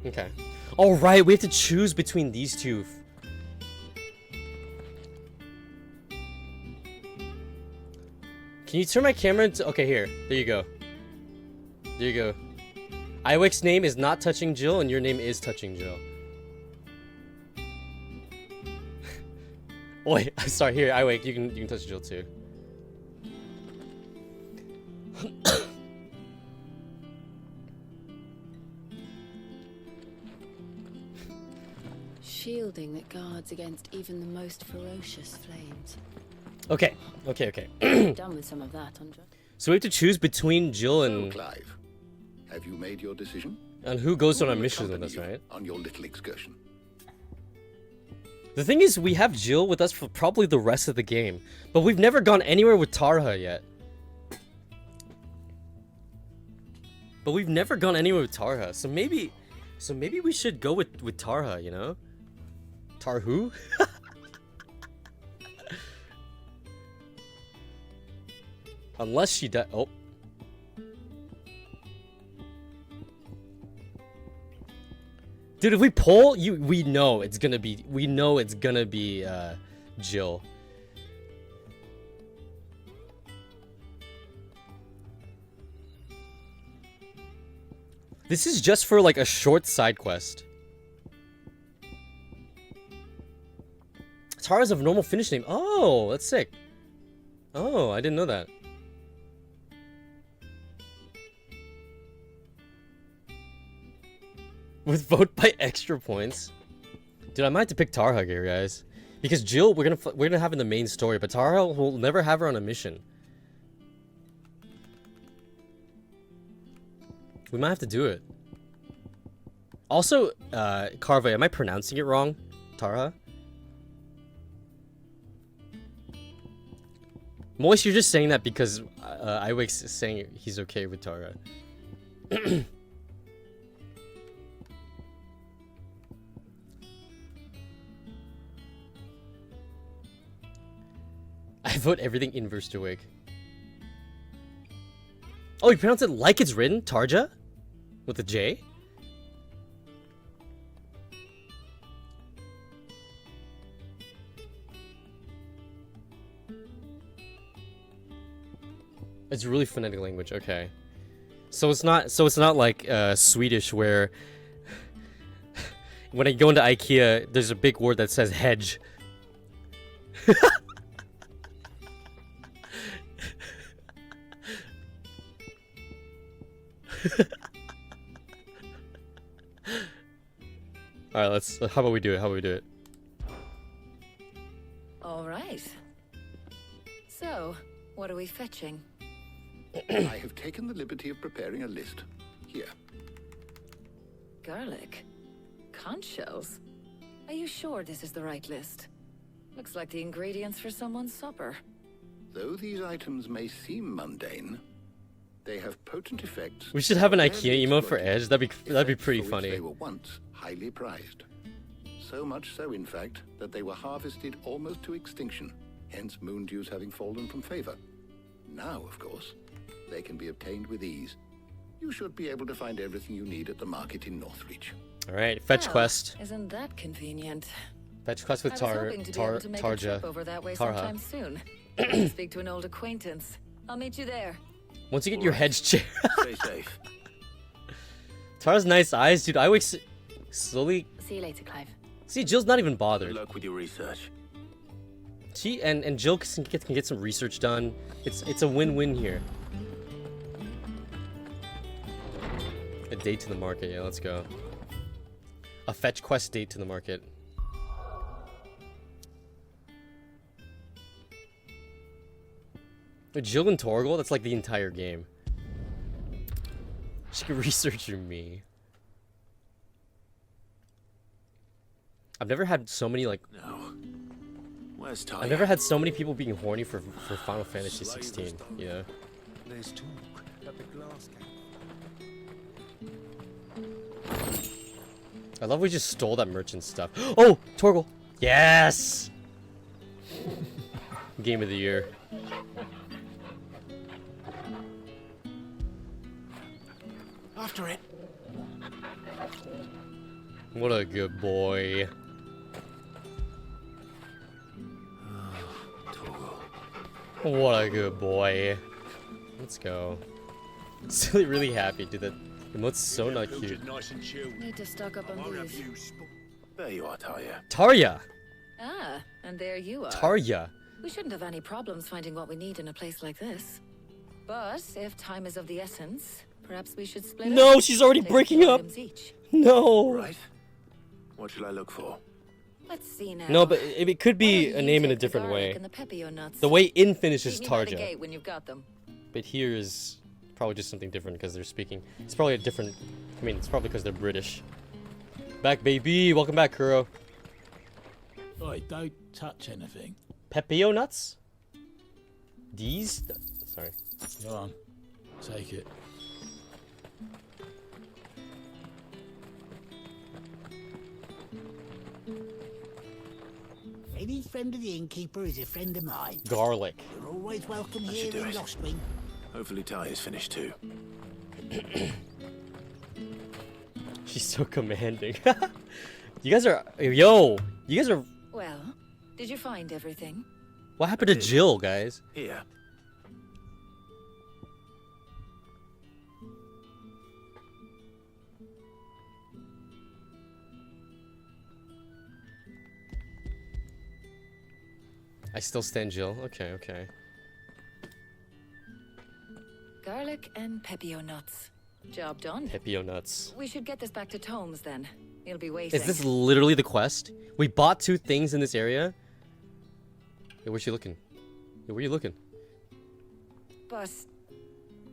Okay. All right, we have to choose between these two. Can you turn my camera into... Okay, here. There you go. There you go. Iwick's name is not touching Jill, and your name is touching Jill. Wait, sorry. Here, Iwick, you can touch Jill too. Shielding that guards against even the most ferocious flames. Okay. Done with some of that, Andre. So we have to choose between Jill and... So, Clive, have you made your decision? And who goes on our missions with us, right? On your little excursion. The thing is, we have Jill with us for probably the rest of the game. But we've never gone anywhere with Tarha yet. So maybe we should go with Tarha, you know? Tarhu? Unless she does. Oh. Dude, if we pull, we know it's gonna be Jill. This is just for like a short side quest. Tara's a normal Finnish name. Oh, that's sick. Oh, I didn't know that. With vote by extra points. Dude, I might have to pick Tarha here, guys. Because Jill, we're gonna have in the main story, but Tarha, we'll never have her on a mission. We might have to do it. Also, Carve, am I pronouncing it wrong? Tarha? Moist, you're just saying that because Iwick's saying he's okay with Tarha. I vote everything inverse to Wick. Oh, you pronounce it like it's written? Tarja? With a J? It's really phonetic language, okay. So it's not like Swedish where when I go into IKEA, there's a big word that says hedge. All right, how about we do it? All right. So, what are we fetching? I have taken the liberty of preparing a list. Here. Garlic? Conch shells? Are you sure this is the right list? Looks like the ingredients for someone's supper. Though these items may seem mundane, they have potent effects. We should have an IKEA emote for Edge. That'd be pretty funny. They were once highly prized. So much so, in fact, that they were harvested almost to extinction, hence moon dews having fallen from favor. Now, of course, they can be obtained with ease. You should be able to find everything you need at the market in Northreach. All right, fetch quest. Isn't that convenient? Fetch quest with Tarja. Over that way Tarha. sometime soon. Speak to an old acquaintance. I'll meet you there. Once you get your hedge chair. Stay safe. Tara's nice eyes, dude. I would slowly. See you later, Clive. See, Jill's not even bothered. Good luck with your research. She and Jill can get some research done. It's a win-win here. A date to the market, yeah, let's go. A fetch quest date to the market. With Jill and Torgal, that's like the entire game. She can research me. I've never had so many like. No. Where's Ty? I've never had so many people being horny for Final Fantasy 16. You know. There's talk at the glass camp. I love we just stole that merchant stuff. Oh, Torgal. Yes. Game of the year. After it. What a good boy. What a good boy. Let's go. Silly really happy, dude. That emote's so not cute. Nice and chilled. Need to stock up on these. There you are, Talia. Tarya! Ah, and there you are. Tarya! We shouldn't have any problems finding what we need in a place like this. But if time is of the essence, perhaps we should split No, up. she's already Take breaking 2 up. items each. No! Right. What shall I look for? Let's see now. No, but it could Why be don't a you name in a take the different garlic way. and the pepio nuts? The way in Finnish is Meet me by the Tarja. gate when you've got them. But here is probably just something different because they're speaking. It's probably a different. I mean, it's probably because they're British. Back, baby. Welcome back, Kuro. Oi, don't touch anything. Pepio nuts? These? Sorry. Go on. Take it. Any friend of the innkeeper is a friend of mine. Garlic. You're always welcome That here should do in it. Lostwing. Hopefully Talia's finished too. She's so commanding. You guys are. Yo! You guys are. Well, did you find everything? What happened to Jill, guys? Here. I still stand Jill. Okay, okay. Garlic and pepio nuts. Job done. Pepio nuts. We should get this back to Tomes then. He'll be waiting. Is this literally the quest? We bought 2 things in this area? Hey, where's she looking? Hey, where are you looking? But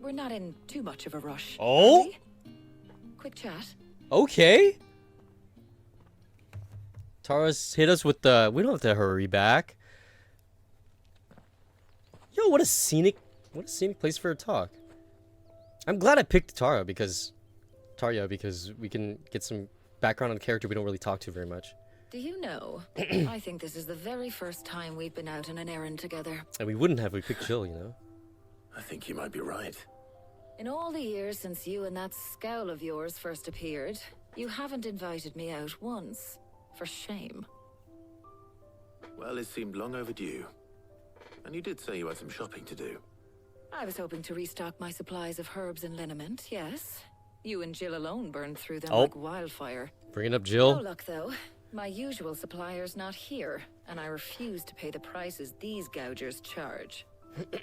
we're not in too much of a rush. Oh? are we? Quick chat. Okay. Tara's hit us with the. We don't have to hurry back. Yo, what a scenic place for a talk. I'm glad I picked Tarya because we can get some background on a character we don't really talk to very much. Do you know? I think this is the very first time we've been out on an errand together. And we wouldn't have if we picked Jill, you know. I think you might be right. In all the years since you and that scowl of yours first appeared, you haven't invited me out once. For shame. Well, it seemed long overdue. And you did say you had some shopping to do. I was hoping to restock my supplies of herbs and liniment, yes. You and Jill alone burned through them Oh. like wildfire. Bringing up No Jill. luck, though. My usual supplier's not here, and I refuse to pay the prices these gougers charge.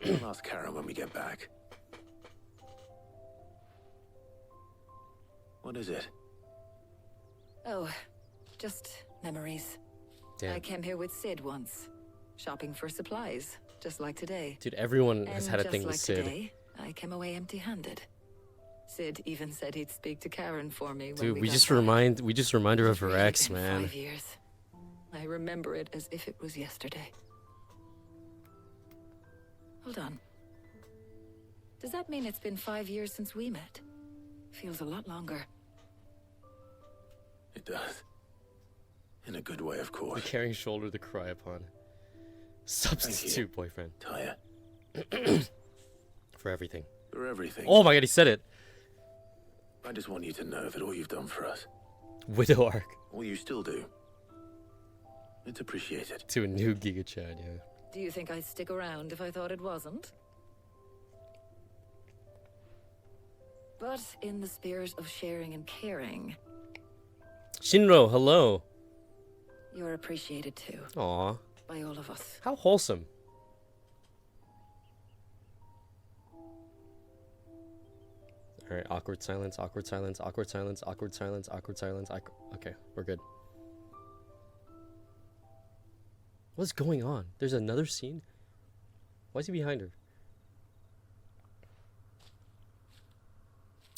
I'll ask Karen when we get back. What is it? Oh, just memories. Damn. I came here with Sid once, shopping for supplies, just like today. Dude, everyone has And had a just thing like with Sid. today, I came away empty-handed. Sid even said he'd speak to Karen for me when Dude, we got just back. remind her of It's her really ex, been man. 5 years. I remember it as if it was yesterday. Hold on. Does that mean it's been 5 years since we met? Feels a lot longer. It does. In a good way, of The course. caring shoulder to cry upon. Substitute boyfriend Taya, for everything. for everything. Oh my god, he said it. I just want you to know that all you've done for us, Widow arc all you still do, it's appreciated. to a new Giga Chad, yeah. Do you think I'd stick around if I thought it wasn't? But in the spirit of sharing and caring, Shinro, hello. you're appreciated too, Aw, by all of us. how wholesome. Alright, awkward silence, awkward silence, awkward silence, awkward silence, awkward silence, okay, we're good. What's going on? There's another scene? Why is he behind her?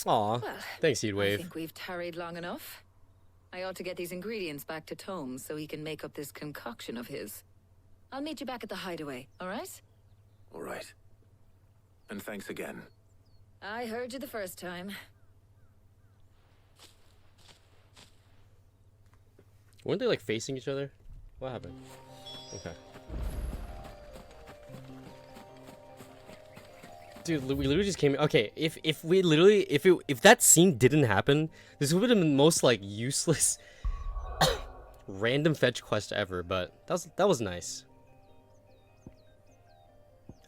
Aw, Well, thanks, I Heatwave. think we've tarried long enough. I ought to get these ingredients back to Tomes so he can make up this concoction of his. I'll meet you back at the hideaway, all right? All right. And thanks again. I heard you the first time. Weren't they like facing each other? What happened? Okay. Dude, we literally just came. Okay, if that scene didn't happen, this would have been the most like useless Random fetch quest ever, but that was nice.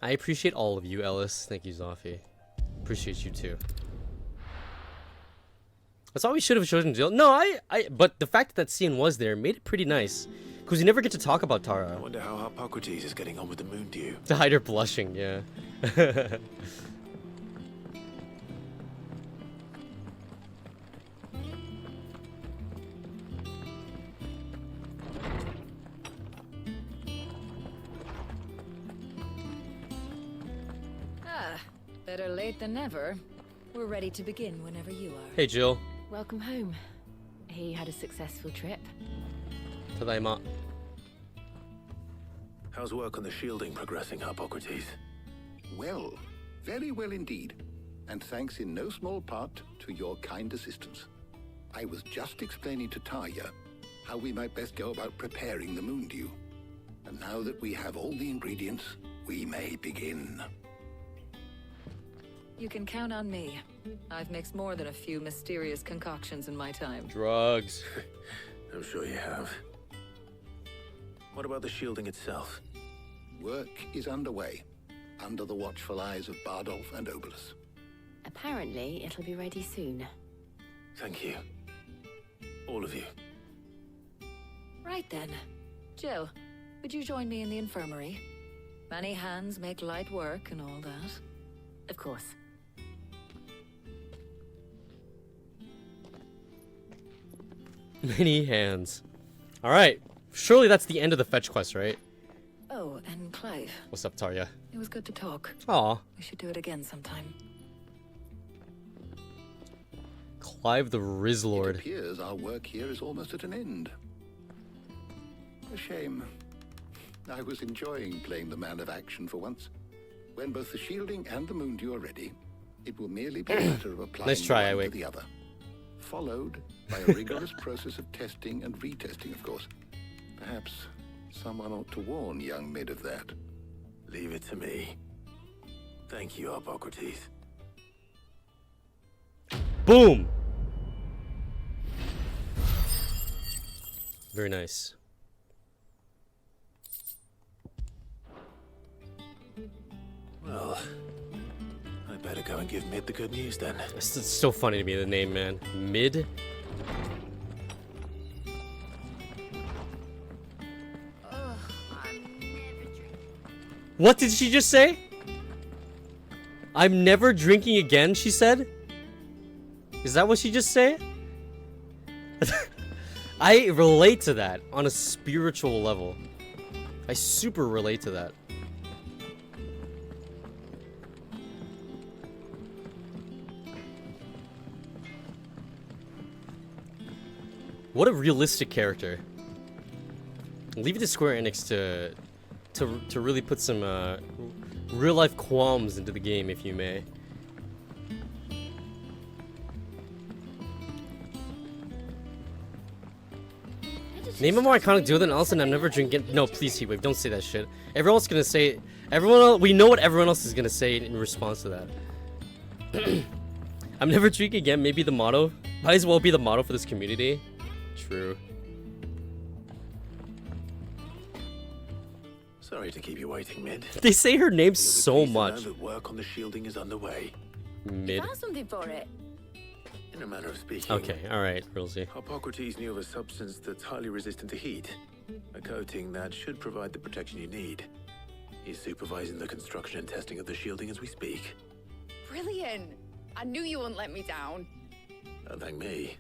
I appreciate all of you, Ellis. Thank you, Zoffy. Appreciate you too. That's all we should have chosen Jill. No, but the fact that scene was there made it pretty nice. Because you never get to talk about I Tara. wonder how Hippocrates is getting on with the moon dew. To hide her blushing, yeah. Better late than never. We're ready to begin whenever you are. Hey, Jill. Welcome home. He had a successful trip. Tadaima. How's work on the shielding progressing, Hippocrates? Well, very well indeed. And thanks in no small part to your kind assistance. I was just explaining to Tarja how we might best go about preparing the moon dew. And now that we have all the ingredients, we may begin. You can count on me. I've mixed more than a few mysterious concoctions in my time. Drugs. I'm sure you have. What about the shielding itself? Work is underway, under the watchful eyes of Bardolph and Obolus. Apparently, it'll be ready soon. Thank you. All of you. Right then. Jill, would you join me in the infirmary? Many hands make light work and all that. Of course. Many hands. Alright. Surely that's the end of the fetch quest, right? Oh, and Clive. What's up, Tarja? It was good to talk. Aw. We should do it again sometime. Clive the Riz It Lord. appears our work here is almost at an end. A shame. I was enjoying playing the man of action for once. When both the shielding and the moon dew are ready, it will merely be a matter of applying Nice try, one Iwake. to the other. Followed by a rigorous process of testing and retesting, of course. Perhaps someone ought to warn young Mid of that. Leave it to me. Thank you, Hippocrates. Boom! Very nice. Well, I better go and give Mid the good news then. It's so funny to me, the name, man. Mid? What did she just say? I'm never drinking again, she said? Is that what she just said? I relate to that on a spiritual level. I super relate to that. What a realistic character. Leave it to Square Enix to really put some real life qualms into the game, if you may. Name a more iconic duo than Ellis, and I'm never drinking. No, please, Heatwave, don't say that shit. Everyone's gonna say. Everyone else, we know what everyone else is gonna say in response to that. I'm never drinking again. Maybe the motto. Might as well be the motto for this community. True. Sorry to keep you waiting, Mid. They say her name You'll be so pleased to know much. that work on the shielding is underway. Mid. Found something for it. In a manner of speaking. Okay, alright, Rilsey. Hippocrates knew of a substance that's highly resistant to heat. A coating that should provide the protection you need. He's supervising the construction and testing of the shielding as we speak. Brilliant! I knew you wouldn't let me down. Don't thank me.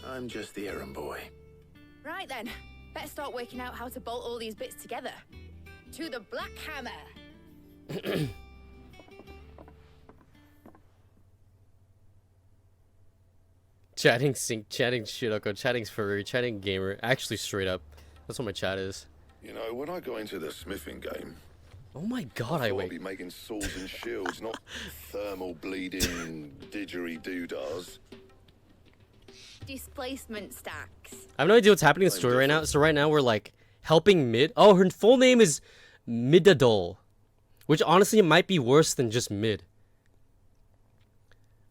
I'm just the errand boy. Right then, better start working out how to bolt all these bits together. To the Black Hammer! Chatting sync, chatting Shiroko, chatting furry, chatting gamer. Actually, straight up. That's what my chat is. You know, when I got into the smithing game, Oh my god, I I'd wait. be making swords and shields, not thermal bleeding didgeridoo-dahs. Displacement stacks. I have no idea what's happening in the story right now. So right now we're like helping Mid. Oh, her full name is Midadol, which honestly might be worse than just Mid.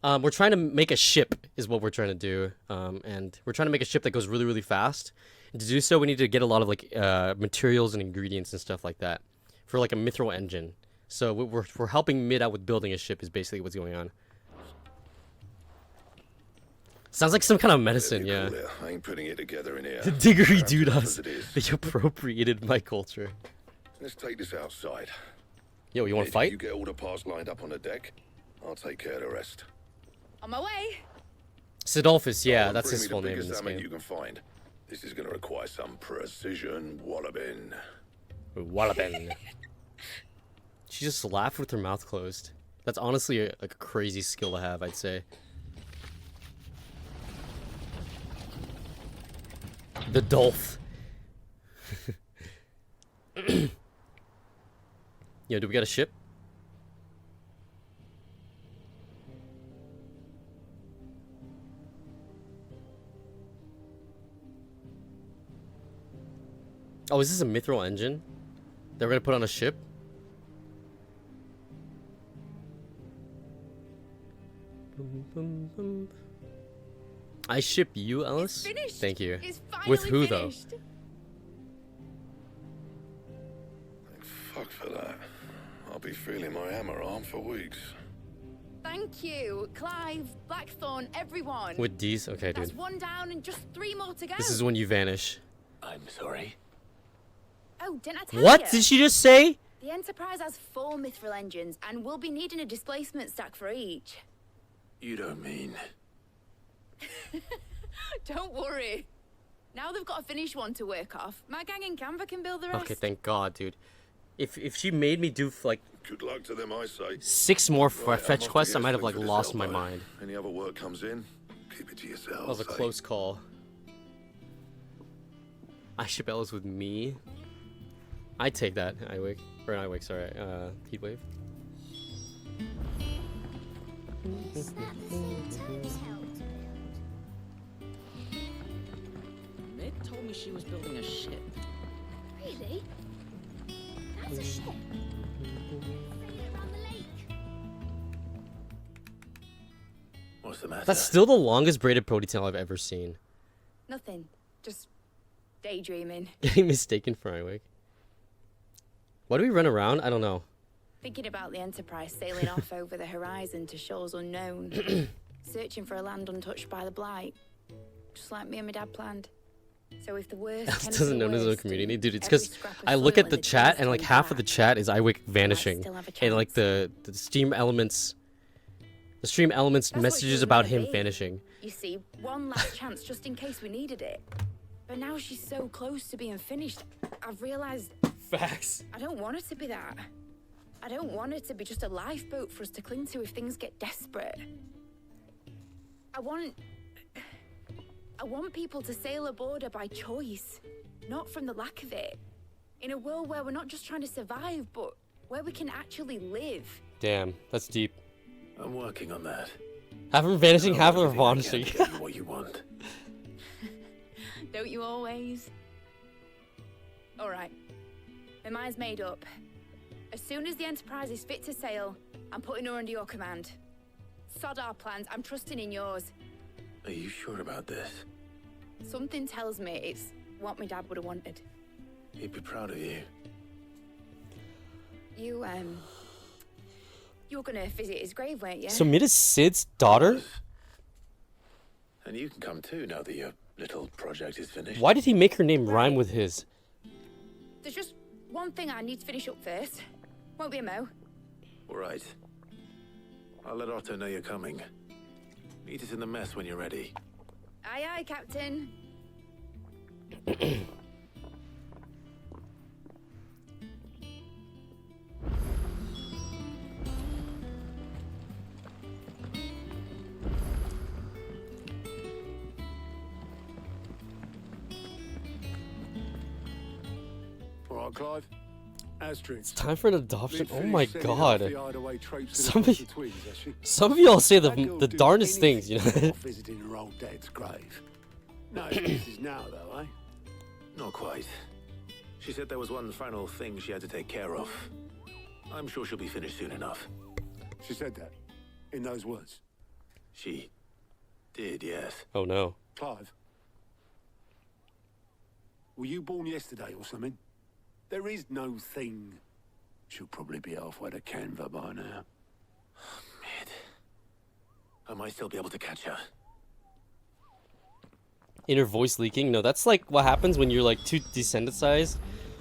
We're trying to make a ship, is what we're trying to do. And we're trying to make a ship that goes really, really fast. And to do so, we need to get a lot of like materials and ingredients and stuff like that for like a mithril engine. So we're helping Mid out with building a ship. Is basically what's going on. Sounds like some kind of medicine, yeah. I ain't putting it together in here. The diggery Perhaps dude enough us. as it is. They appropriated my culture. Let's take this outside. Yo, you want to Mid, fight? You get all the parts lined up on the deck. I'll take care of the rest. On my way. Sidolphus, yeah, Go on, that's bring his me full the name in biggest this salmon game. you can find. This is going to require some precision walloping. Wallabin. She just laughed with her mouth closed. That's honestly a crazy skill to have, I'd say. The Dolph. Yo, do we got a ship? Oh, is this a mithril engine that we're gonna put on a ship? Boom, boom, boom. I ship you, Ellis. It's finished. Thank you. It's finally With who finished. though? Thank fuck for that. I'll be feeling my hammer arm for weeks. Thank you, Clive, Blackthorn, everyone. With D's? Okay, That's dude. one down and just 3 more to go. This is when you vanish. I'm sorry. Oh, didn't I tell What you? did she just say? The Enterprise has 4 mithril engines, and we'll be needing a displacement stack for each. You don't mean... Don't worry. Now they've got a finished one to work off. My gang in Canva can build the rest. Okay, thank God, dude. If she made me do like Good luck to them, I say. 6 more Right, I'm fetch off to quests, I get might have something like for this lost my elbow. mind. Any other work comes in, keep it to yourself. That was a close call. I ship Ellis with me. I take that. Iwake. Or not Iwake, sorry. Heatwave. Mid told me she was building a ship. Really? That's a ship. Around the lake. What's the matter? That's still the longest braided ponytail I've ever seen. Nothing. Just daydreaming. Getting mistaken for Iwake. Why do we run around? I don't know. Thinking about the Enterprise sailing off over the horizon to shores unknown. Searching for a land untouched by the blight. Just like me and my dad planned. So if the worst Ellis came to doesn't the know this is a worst, community, and dude. It's every because scrap of I look at soil the in chat trees and like came half of the back, chat is Iwake vanishing, still have a and like chance. the stream elements That's what messages she was about gonna him be. vanishing. You see, one last chance just in case we needed it. But now she's so close to being finished, I've realized Facts. I don't want her to be that. I don't want her to be just a lifeboat for us to cling to if things get desperate. I want people to sail aboard her by choice, not from the lack of it. In a world where we're not just trying to survive, but where we can actually live. Damn, that's deep. I'm working on that. Half of her vanishing, half of her Everything I can vanishing. to get you what you want. Don't you always? All right. My mind's made up. As soon as the Enterprise is fit to sail, I'm putting her under your command. Sod our plans. I'm trusting in yours. Are you sure about this? Something tells me it's what my dad would have wanted. He'd be proud of you. You were gonna visit his grave, weren't you? So Mid is Sid's daughter? And you can come too now that your little project is finished. Why did he make her name rhyme with his? There's just one thing I need to finish up first. Won't be a mo. All right. I'll let Otto know you're coming. Meet us in the mess when you're ready. Aye, aye, Captain. All right, Clive. Astrid. It's time for an adoption. Oh my Some Some of y'all say the darndest things, you know. Visiting her old dad's grave. No excuses now, though, eh? Not quite. She said there was one final thing she had to take care of. I'm sure she'll be finished soon enough. She said that. In those words. She did, yes. Oh no. Clive. Were you born yesterday or something? There is no thing. She'll probably be halfway to Canva by now. Mid. I might still be able to catch her. Inner voice leaking? No, that's like what happens when you're like too desensitized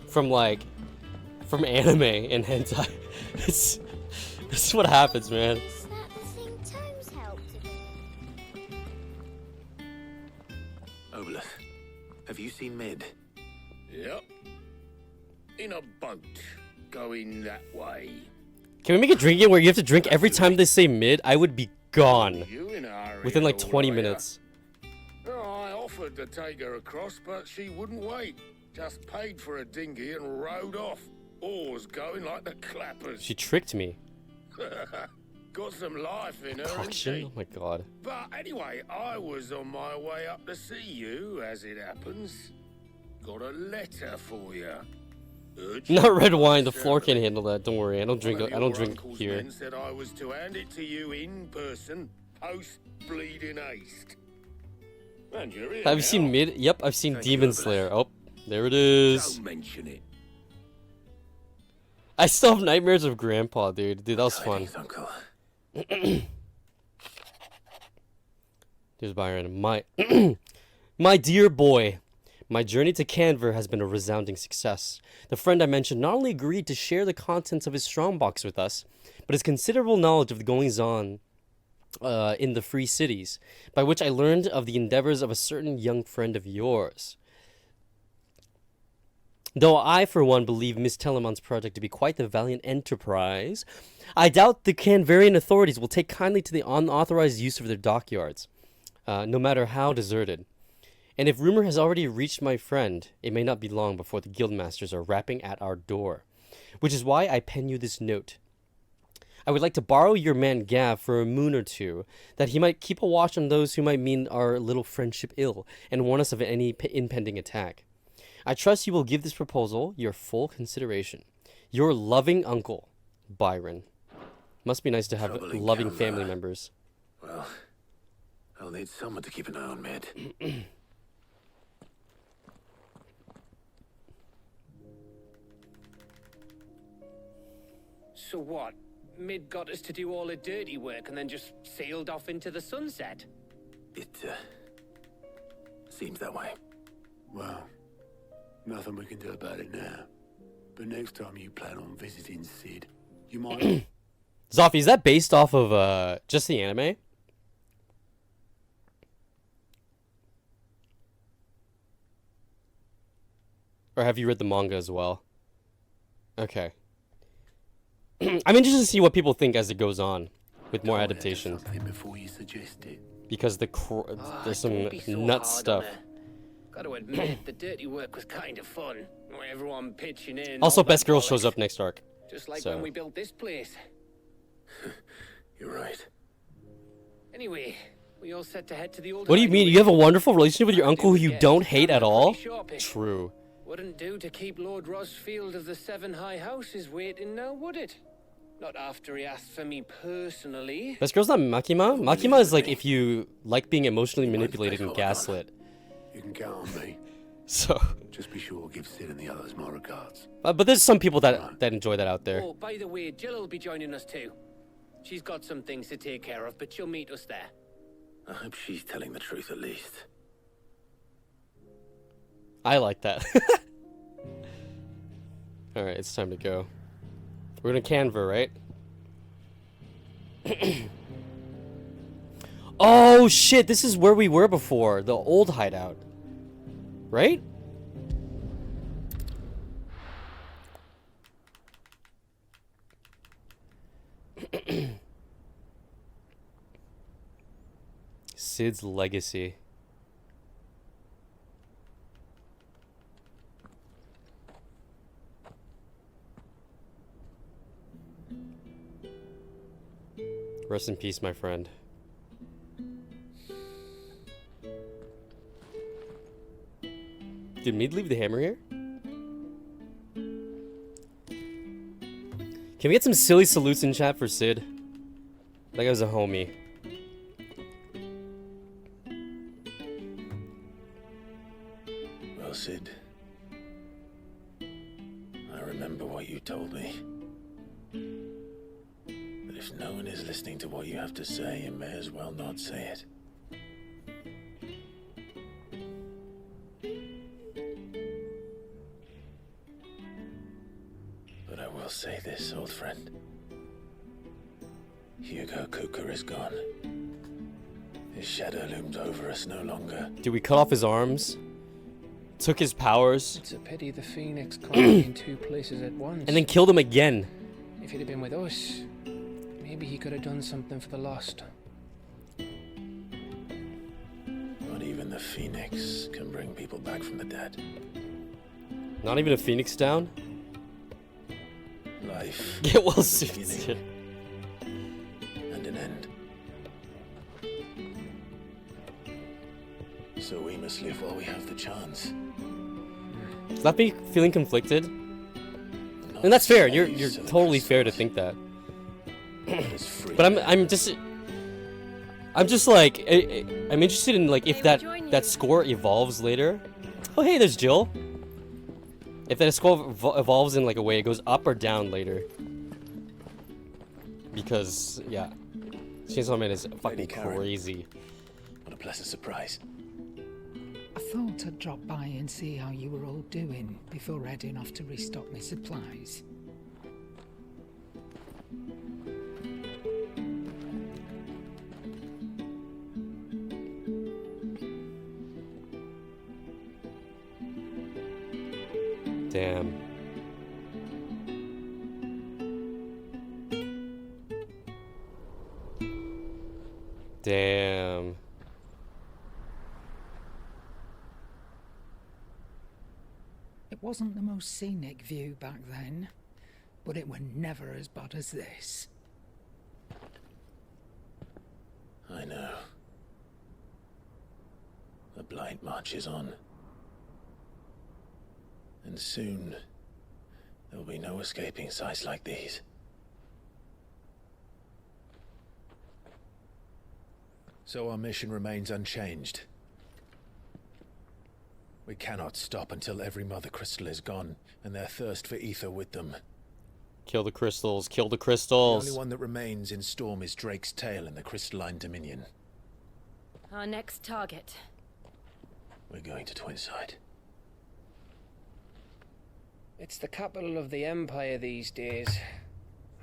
from anime and hentai. This is what happens, man. Is that the thing Tomes helped with? Obelus, have you seen Mid? Yep. In a boat, going that way. Can we make a drinking where you have to drink every time they say mid? I would be gone You in a hurry, within like all 20 right, minutes. I offered to take her across, but she wouldn't wait. Just paid for a dinghy and rowed off. Oars going like the clappers. She tricked me. Got some life in her, ain't Concoction? she? Oh my god. But anyway, I was on my way up to see you, as it happens. Got a letter for you. Not red wine. The floor can't handle that. Don't worry. I don't drink. I don't drink here. Men said I was to hand it to you in person, post bleeding haste. And you're here Have you now. seen mid? Yep, I've seen Demon Slayer. Oh, there it is. Don't mention it. I still have nightmares of Grandpa, dude. Dude, that was fun. Uncle. Here's Byron. My dear boy. My journey to Canver has been a resounding success. The friend I mentioned not only agreed to share the contents of his strongbox with us, but his considerable knowledge of the goings-on in the free cities, by which I learned of the endeavors of a certain young friend of yours. Though I, for one, believe Miss Telemon's project to be quite the valiant enterprise, I doubt the Canvarian authorities will take kindly to the unauthorized use of their dockyards, no matter how deserted. And if rumor has already reached my friend, it may not be long before the guildmasters are rapping at our door. Which is why I pen you this note. I would like to borrow your man Gav for a moon or two, that he might keep a watch on those who might mean our little friendship ill, and warn us of any impending attack. I trust you will give this proposal your full consideration. Your loving uncle, Byron. Must be nice to have Troubling loving Canva. family members. Well, I'll need someone to keep an eye on Mid. So what? Mid got us to do all the dirty work and then just sailed off into the sunset? It, seems that way. Well, nothing we can do about it now. But next time you plan on visiting Sid, you might... Zoffy, is that based off of just the anime? Or have you read the manga as well? Okay. I'm interested to see what people think as it goes on with more adaptations. Before you suggest it. Because there's some nut stuff. Got to admit, the dirty work was kind of fun. Everyone pitching in. Also, all that Best Girl bollocks. shows up next arc. Just like so. when we built this place. You're right. Anyway, we all set to head to the old. What do you mean? You have a wonderful relationship with your uncle who you don't hate at all? Shopping. True. Wouldn't do to keep Lord Rosfield of the Seven High Houses waiting now, would it? Not after he asked for me personally. Best Girl's not Makima? Makima is like if you like being emotionally manipulated and gaslit. You can count on me. So. Just be sure to give Sid and the others my regards. But there's some people that enjoy that out there. Oh, by the way, Jill will be joining us too. She's got some things to take care of, but she'll meet us there. I hope she's telling the truth at least. I like that. Alright, it's time to go. We're gonna Canver, right? Oh shit, this is where we were before. The old hideout. Right? Sid's legacy. Rest in peace, my friend. Did Mead leave the hammer here? Can we get some silly salutes in chat for Sid? That guy's a homie. Well, Sid, I remember what you told me. But if no one is listening to what you have to say, you may as well not say it. But I will say this, old friend. Hugo Cooker is gone. His shadow looms over us no longer. Dude, we cut off his arms, took his powers. It's a pity the Phoenix can't be in two places at once. And then killed him again. If he'd have been with us, maybe he could have done something for the Lost. Not even the Phoenix can bring people back from the dead. Not even a Phoenix down? Life. Get well soon. And an end. So we must live while we have the chance. Is that me feeling conflicted? And that's fair. You're totally fair to think that. But I'm just like I'm interested in like if that score evolves later. Oh hey, there's Jill. If that score evolves in like a way it goes up or down later. Because yeah, Chainsaw Man is fucking crazy. What a pleasant surprise. I thought I'd drop by and see how you were all doing before heading off to restock my supplies. Damn. Damn. It wasn't the most scenic view back then, but it were never as bad as this. I know. The Blight marches on. And soon, there will be no escaping sights like these. So our mission remains unchanged. We cannot stop until every Mother Crystal is gone, and their thirst for ether with them. Kill the crystals, kill the The crystals. only one that remains in Storm is Drake's tail in the Crystalline Dominion. Our next target. We're going to Twinside. It's the capital of the Empire these days.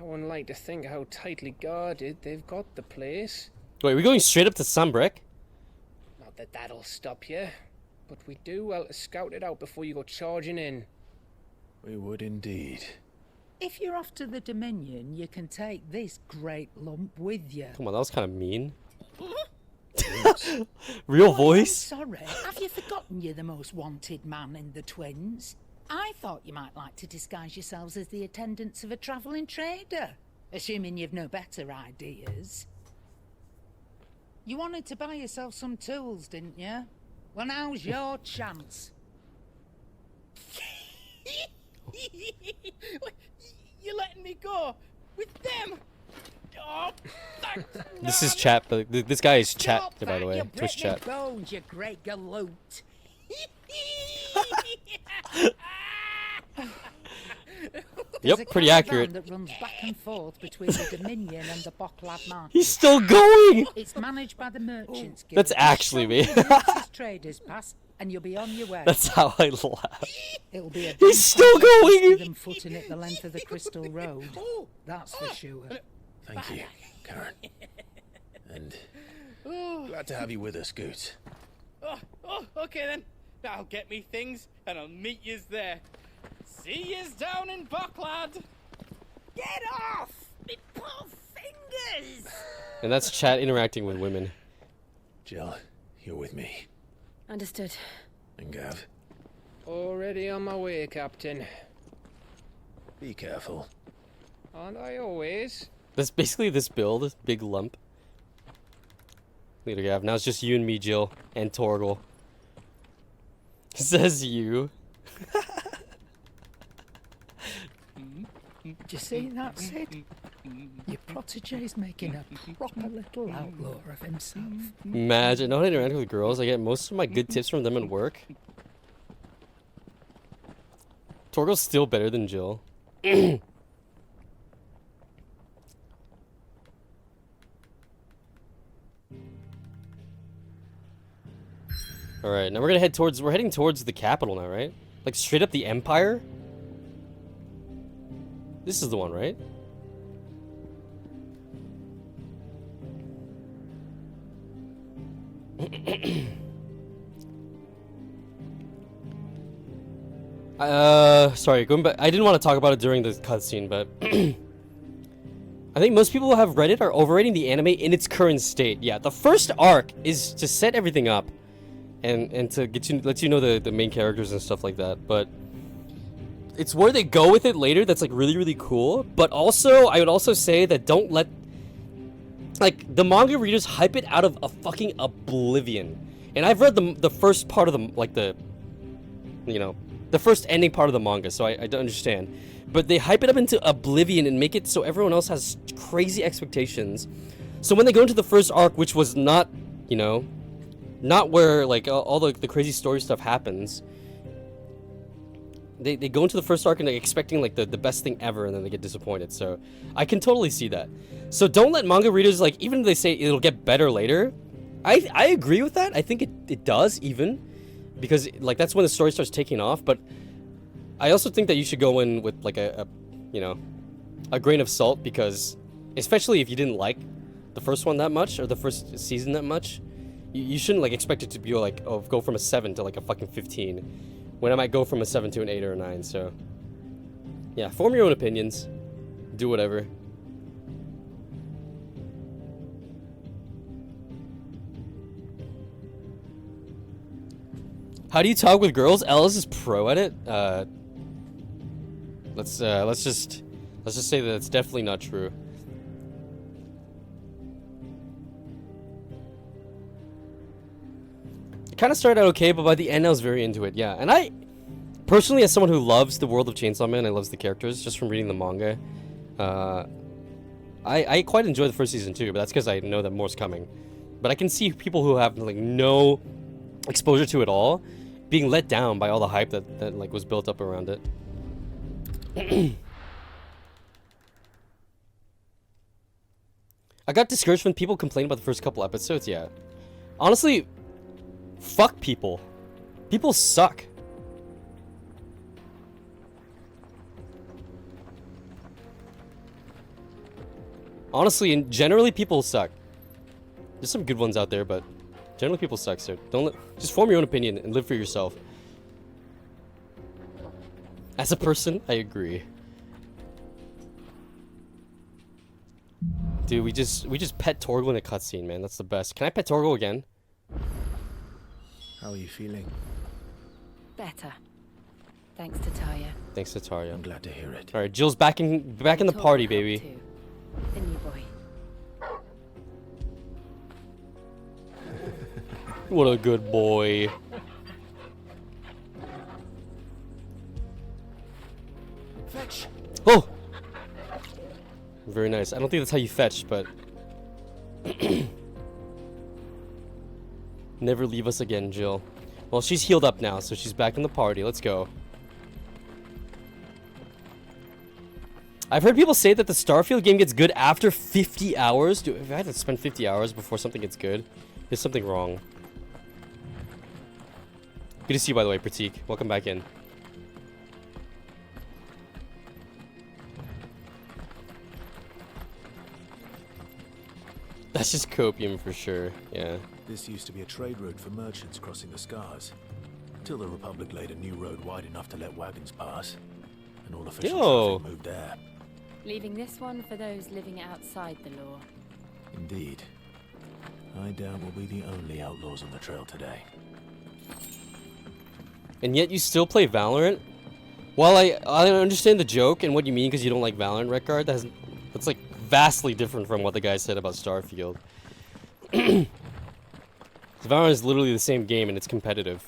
I wouldn't like to think how tightly guarded they've got the place. Wait, we're going straight up to Sunbrick? Not that that'll stop you, but we do well to scout it out before you go charging in. We would indeed. If you're off to the Dominion, you can take this great lump with you. Come on, that was kind of mean. Real voice? I'm sorry, have you forgotten you're the most wanted man in the Twins? I thought you might like to disguise yourselves as the attendants of a travelling trader, assuming you've no better ideas. You wanted to buy yourself some tools, didn't you? Well, now's your chance. You're letting me go with them? Oh, This is chat, but this guy is chat, Stop by the that, way. you Twitch Britney chat. Bones, you great galoot. Yep, pretty accurate. That runs back and forth between the Dominion and the Bocklad Market. He's still going! It's managed by the Merchants Guild. That's actually me. Show the nearest traders pass, and you'll be on your way. That's how I laugh. It'll be a He's still going! them footing it the length of the Crystal Road. That's for sure. Thank you, Karen. And Glad to have you with us, Goot. Okay then. I'll get me things, and I'll meet yous there. See yous down in Bocklad. Get off! Me poor fingers! And that's chat interacting with women. Jill, you're with me. Understood. And Gav, Already on my way, Captain. Be careful. Aren't I always? That's basically this build, this big lump. Later, Gav. Now it's just you and me, Jill, and Torgal. Says you. Did you see that, Sid? Your protege's making a proper little outlaw of himself. Imagine, not interacting with girls. I get most of my good tips from them at work. Torgo's still better than Jill. All right, now we're heading towards the capital now, right? Like straight up the Empire? This is the one, right? Sorry, going back. I didn't want to talk about it during the cutscene, but I think most people who have read it are overrating the anime in its current state. Yeah, the first arc is to set everything up and to let you know the main characters and stuff like that. But it's where they go with it later that's like really, really cool. But also, I would also say that don't let like the manga readers hype it out of a fucking oblivion. And I've read the first part of the the first ending part of the manga, so I don't understand. But they hype it up into oblivion and make it so everyone else has crazy expectations. So when they go into the first arc, which was not, not where like all the crazy story stuff happens, they go into the first arc and they're expecting like the best thing ever, and then they get disappointed. So I can totally see that. So don't let manga readers, like, even if they say it'll get better later, I agree with that. I think it does, even because like that's when the story starts taking off. But I also think that you should go in with like a grain of salt, because especially if you didn't like the first one that much or the first season that much, you shouldn't like expect it to be like, oh, go from a 7 to like a fucking 15, when I might go from a 7 to an 8 or a 9. So yeah, form your own opinions, do whatever. How do you talk with girls? Ellis is pro at it. Let's just say that it's definitely not true. It kind of started out okay, but by the end I was very into it. Yeah, and I personally, as someone who loves the world of Chainsaw Man and loves the characters just from reading the manga, I quite enjoy the first season too. But that's because I know that more's coming. But I can see people who have like no exposure to it all being let down by all the hype that like was built up around it. I got discouraged when people complained about the first couple episodes. Yeah, honestly, fuck people. People suck. Honestly, and generally people suck. There's some good ones out there, but generally people suck, so just form your own opinion and live for yourself. As a person, I agree. Dude, we just pet Torgo in a cutscene, man. That's the best. Can I pet Torgo again? How are you feeling? Better. Thanks to Tarja. Thanks to Tarja. I'm glad to hear it. Alright, Jill's back in the party, baby. The new boy. What a good boy. Fetch. Oh! Very nice. I don't think that's how you fetch, but... Never leave us again, Jill. Well, she's healed up now, so she's back in the party. Let's go. I've heard people say that the Starfield game gets good after 50 hours. Dude, if I had to spend 50 hours before something gets good, there's something wrong. Good to see you, by the way, Pratik. Welcome back in. That's just copium for sure, yeah. This used to be a trade route for merchants crossing the Scars, until the Republic laid a new road wide enough to let wagons pass, and all official traffic moved there. Leaving this one for those living outside the law. Indeed. I doubt we'll be the only outlaws on the trail today. And yet you still play Valorant? While I understand the joke and what you mean because you don't like Valorant, Redguard, that's like vastly different from what the guy said about Starfield. Valorant is literally the same game and it's competitive.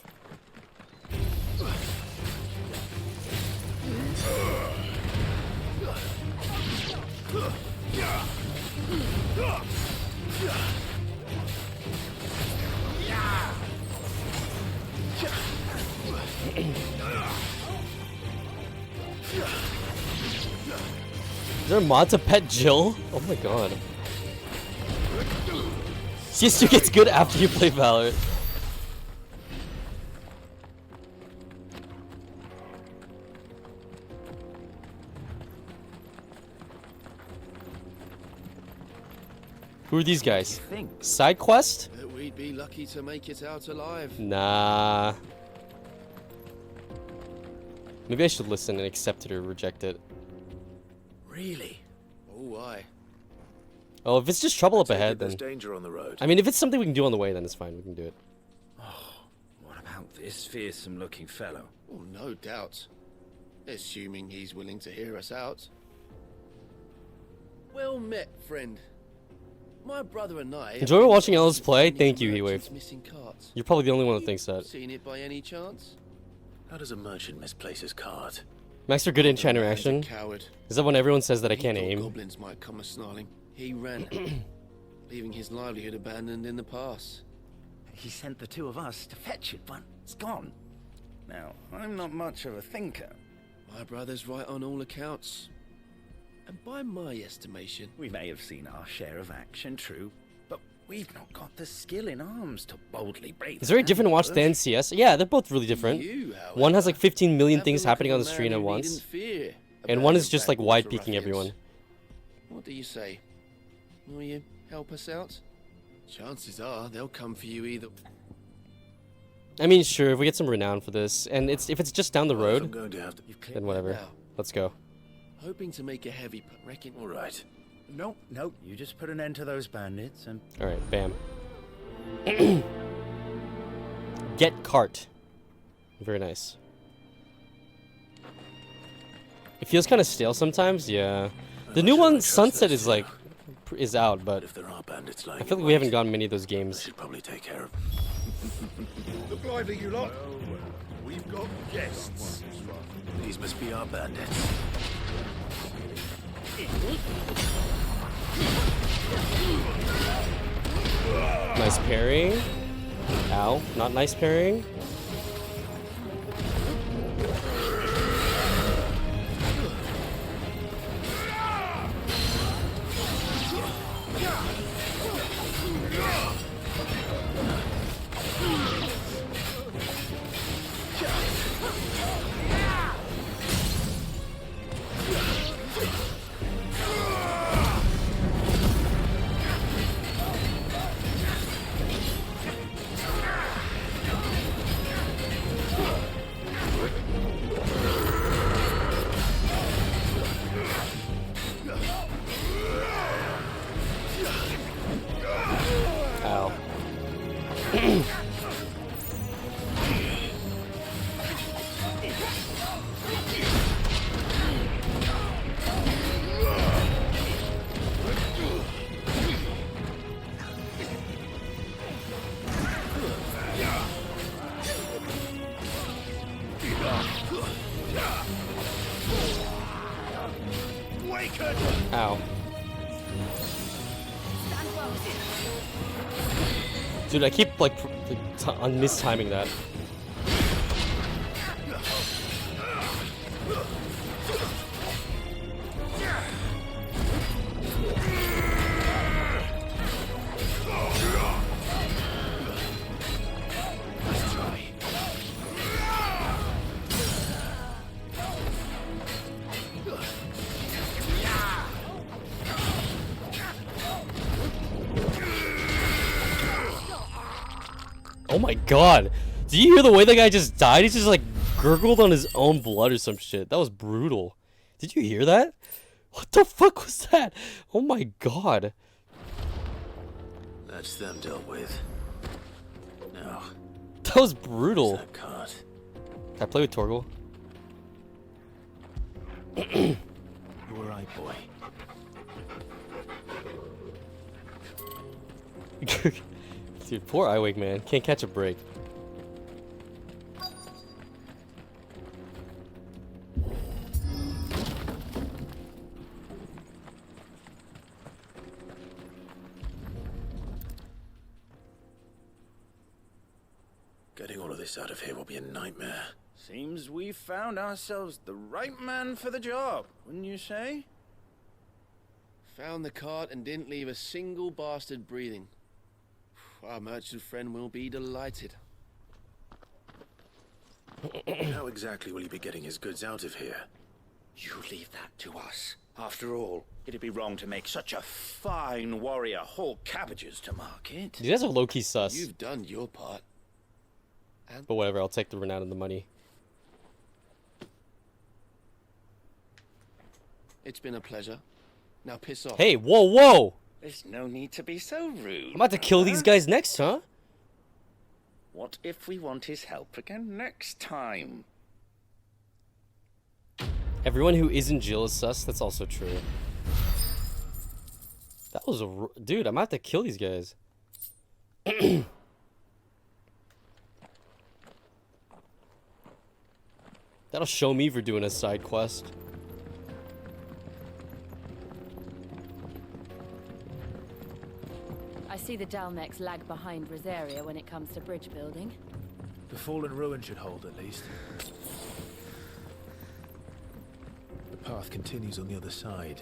Is there a mod to pet Jill? Oh my god. CS2 gets good after you play Valorant. Who are these guys? Side quest? That we'd be lucky to make it out alive. Nah. Maybe I should listen and accept it or reject it. Really? Oh, why? Oh, if it's just trouble up ahead, then... There's danger on the road. I mean, if it's something we can do on the way, then it's fine. We can do it. What about this fearsome-looking fellow? Oh, no doubt. Assuming he's willing to hear us out. Well met, friend. My brother and I... Enjoy watching Ellis play? Thank you, merchants Heatwave. missing carts. You're probably the only one that thinks that. Seen it by any chance? How does a merchant misplace his cart? Max are good in chat interaction. Coward. Is that when everyone says that I can't He thought aim? Goblins might come a snarling. He ran, leaving his livelihood abandoned in the pass. He sent the two of us to fetch it, but it's gone. Now, I'm not much of a thinker. My brother's right on all accounts. And by my estimation... We may have seen our share of action, true, but we've not got the skill in arms to boldly brave... It's very different to watch than CS. Yeah, they're both really different. One has like 15 million things happening on the screen at once. And one is just like wide peeking everyone. What do you say? Will you help us out? Chances are they'll come for you either. I mean, sure, if we get some renown for this, and if it's just down the road, then whatever. Let's go. Hoping to make a heavy reckon. All right. No, you just put an end to those bandits and... All right, bam. Get cart. Very nice. It feels kind of stale sometimes, yeah. The new one, Sunset, is out, but if there are bandits I feel like we haven't gotten many of those games. Should probably take care of. Look lively, you lot. We've got guests. These must be our bandits. Nice parrying. Ow, not nice parrying. Ow. Dude, I keep like mistiming that. Oh my god. Did you hear the way the guy just died? He just like gurgled on his own blood or some shit. That was brutal. Did you hear that? What the fuck was that? Oh my god. That's them dealt with. No. That was brutal. That cart. Can I play with Torgal? You were right, boy. Dude, poor Eyewake, man. Can't catch a break. Getting all of this out of here will be a nightmare. Seems we've found ourselves the right man for the job, wouldn't you say? Found the cart and didn't leave a single bastard breathing. Our merchant friend will be delighted. How exactly will he be getting his goods out of here? You leave that to us. After all, it'd be wrong to make such a fine warrior haul cabbages to market. These guys are low-key sus. You've done your part. But whatever, I'll take the renown and the money. It's been a pleasure. Now piss off. Hey, whoa, whoa! There's no need to be so rude. I'm about to kill these guys next, huh? What if we want his help again next time? Everyone who isn't Jill is sus. That's also true. That was a... Dude, I'm about to kill these guys. That'll show me for doing a side quest. I see the Dalmex lag behind Rosaria when it comes to bridge building. The fallen ruin should hold at least. The path continues on the other side.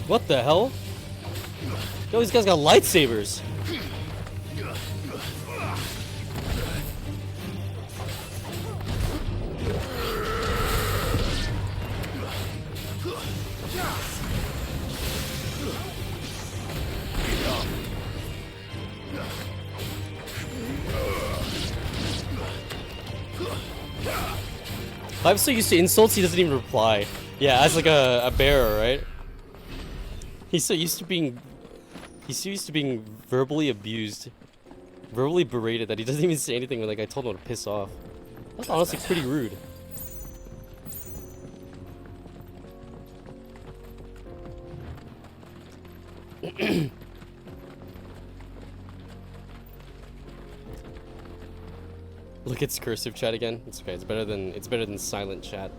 What the hell? Yo, these guys got lightsabers. I'm so used to insults, he doesn't even reply. Yeah, as like a bearer, right? He's so used to being verbally abused, verbally berated that he doesn't even say anything when like I told him to piss off. That's honestly pretty rude. Look, it's cursive chat again. It's okay. It's better than silent chat.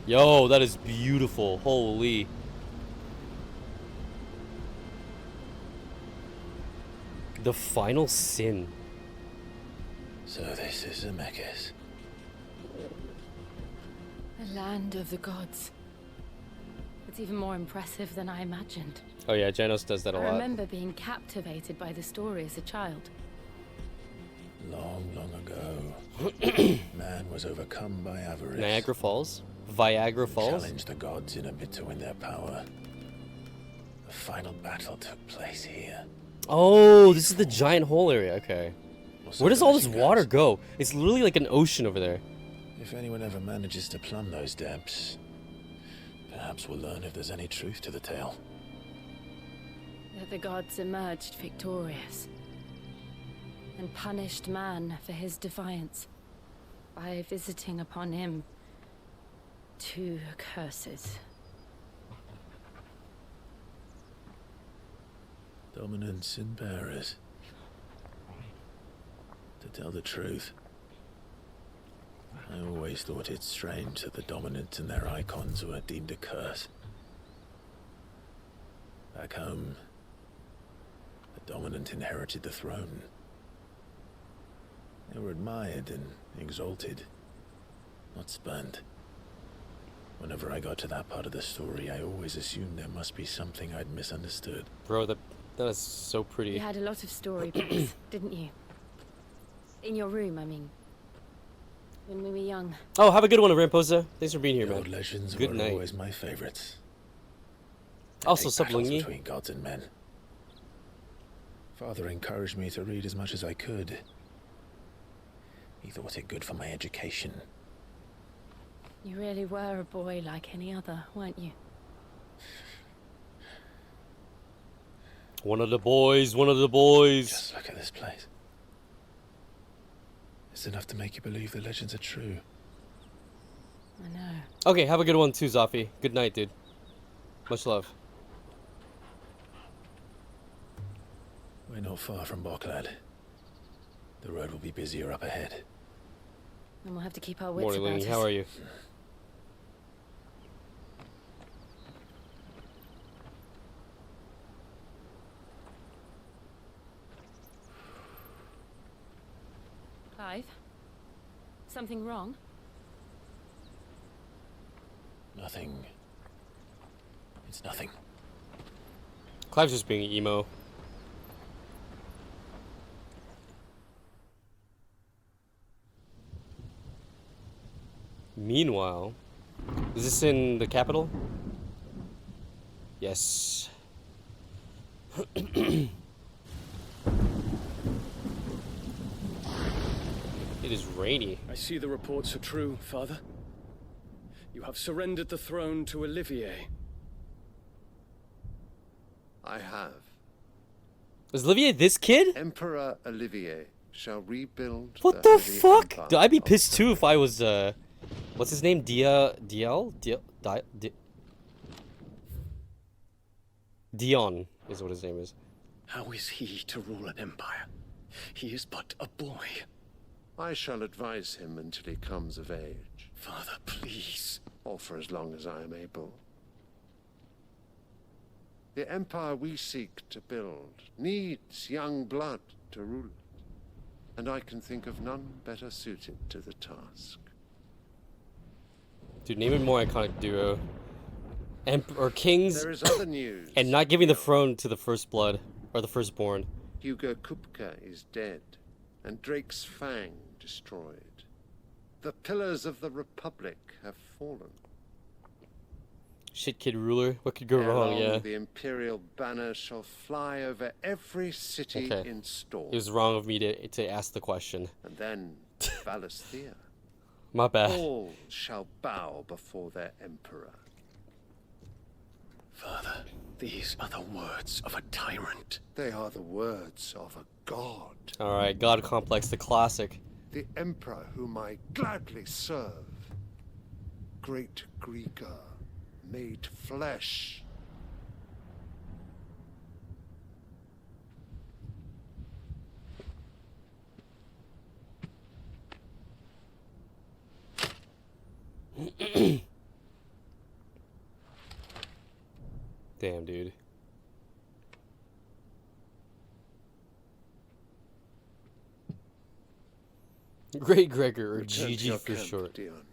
Yo, that is beautiful. Holy. The final sin. So this is Zemeckis. The land of the gods. It's even more impressive than I imagined. Oh yeah, Janos does that a I lot. remember being captivated by the story as a child. Long, long ago, man was overcome by avarice. Niagara Falls? Viagra Falls? Challenged the gods in a bid to win their power. The final battle took place here. Oh, this is the giant hole area. Okay. Where does all this water go? It's literally like an ocean over there. If anyone ever manages to plumb those depths, perhaps we'll learn if there's any truth to the tale. That the gods emerged victorious and punished man for his defiance by visiting upon him 2 curses. Dominance and bearers. To tell the truth, I always thought it strange that the dominant and their icons were deemed a curse. Back home, the dominant inherited the throne. They were admired and exalted, not spurned. Whenever I got to that part of the story, I always assumed there must be something I'd misunderstood. Bro, that is so pretty. You had a lot of storybooks, didn't you? In your room, I mean. When we were young. Oh, have a good one, Ramposa. Thanks for being here, man. Old legends Good were night. always my favorites. Also, Epic battles Sublingy. between gods and men. Father encouraged me to read as much as I could. He thought it good for my education. You really were a boy like any other, weren't you? One of the boys, one of the boys. Just look at this place. It's enough to make you believe the legends are true. I know. Okay, have a good one too, Zafi. Good night, dude. Much love. We're not far from Boklad. The road will be busier up ahead. And we'll have to keep our wits Morning, about Ling. us. How are you? Clive? Something wrong? Nothing. It's nothing. Clive's just being emo. Meanwhile, is this in the capital? Yes. It is rainy. I see the reports are true, Father. You have surrendered the throne to Olivier. I have. Is Olivier this kid? Emperor Olivier shall rebuild. What the fuck? Dude, I'd be pissed too if I was what's his name? Dion is what his name is. How is he to rule an empire? He is but a boy. I shall advise him until he comes of age. Father, please. Or for as long as I am able. The empire we seek to build needs young blood to rule it, and I can think of none better suited to the task. Dude, name a more iconic duo. Or kings. There is other news. And not giving the throne to the first blood, or the firstborn. Hugo Kupka is dead, and Drake's Fang destroyed. The pillars of the Republic have fallen. Shit kid ruler. What could go wrong? Yeah. The Imperial banner shall fly over every city in Storm. It was wrong of me to ask the question. And then Valisthea. My bad. All shall bow before their emperor. Father, these are the words of a tyrant. They are the words of a god. Alright, God Complex, the classic. The emperor whom I gladly serve. Great Greeker, made flesh. Damn, dude. Great Gregor, or Return to GG your for camp, short. Dion,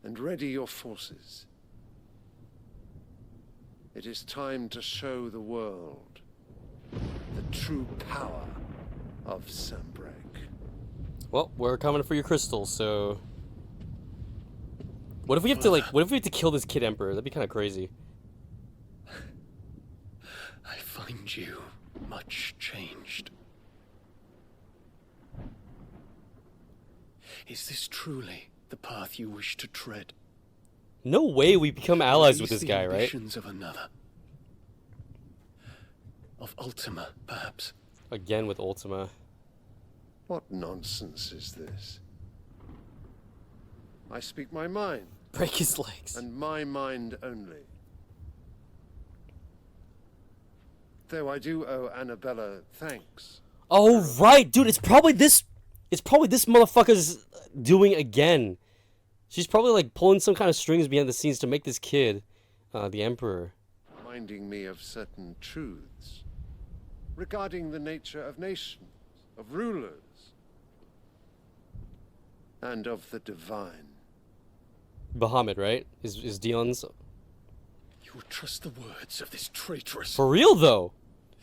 and ready your forces. It is time to show the world the true power of Sambrek. Well, we're coming for your crystals, so... What if we have to, what if we have to kill this kid emperor? That'd be kind of crazy. I find you much changed. Is this truly the path you wish to tread? No way we become allies with this guy, right? Ambitions of another. Of Ultima, perhaps. Again with Ultima. What nonsense is this? I speak my mind. Break his legs. And my mind only. Though I do owe Annabella thanks. Oh, right, dude, it's probably this motherfucker's doing again. She's probably like pulling some kind of strings behind the scenes to make this kid the emperor. Reminding me of certain truths regarding the nature of nations, of rulers, and of the divine. Bahamut, right? Is Dion's... You would trust the words of this traitress. For real, though?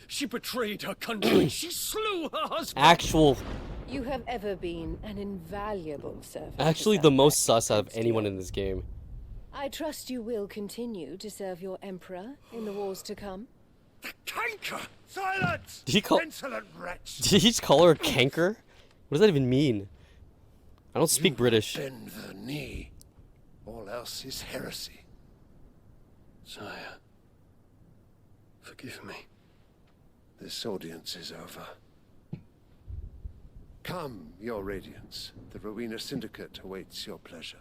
She betrayed her country. She slew her husband. Actual... You have ever been an invaluable servant. Actually the most sus out of anyone in this game. I trust you will continue to serve your emperor in the wars to come. The canker! Silence! Did he call... Insolent wretch! Did he just call her a canker? What does that even mean? I don't speak British. Bend the knee. All else is heresy. Sire, forgive me. This audience is over. Come, your radiance. The Rowena Syndicate awaits your pleasure.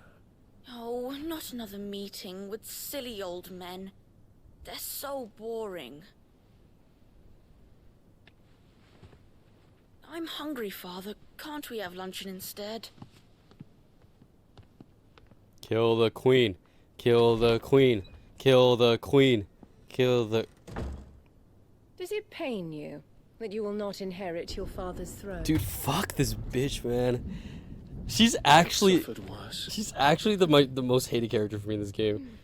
Oh, not another meeting with silly old men. They're so boring. I'm hungry, Father. Can't we have luncheon instead? Kill the queen. Kill the queen. Kill the queen. Kill the... Does it pain you that you will not inherit your father's throne. Dude, fuck this bitch, man. She's actually the most hated character for me in this game.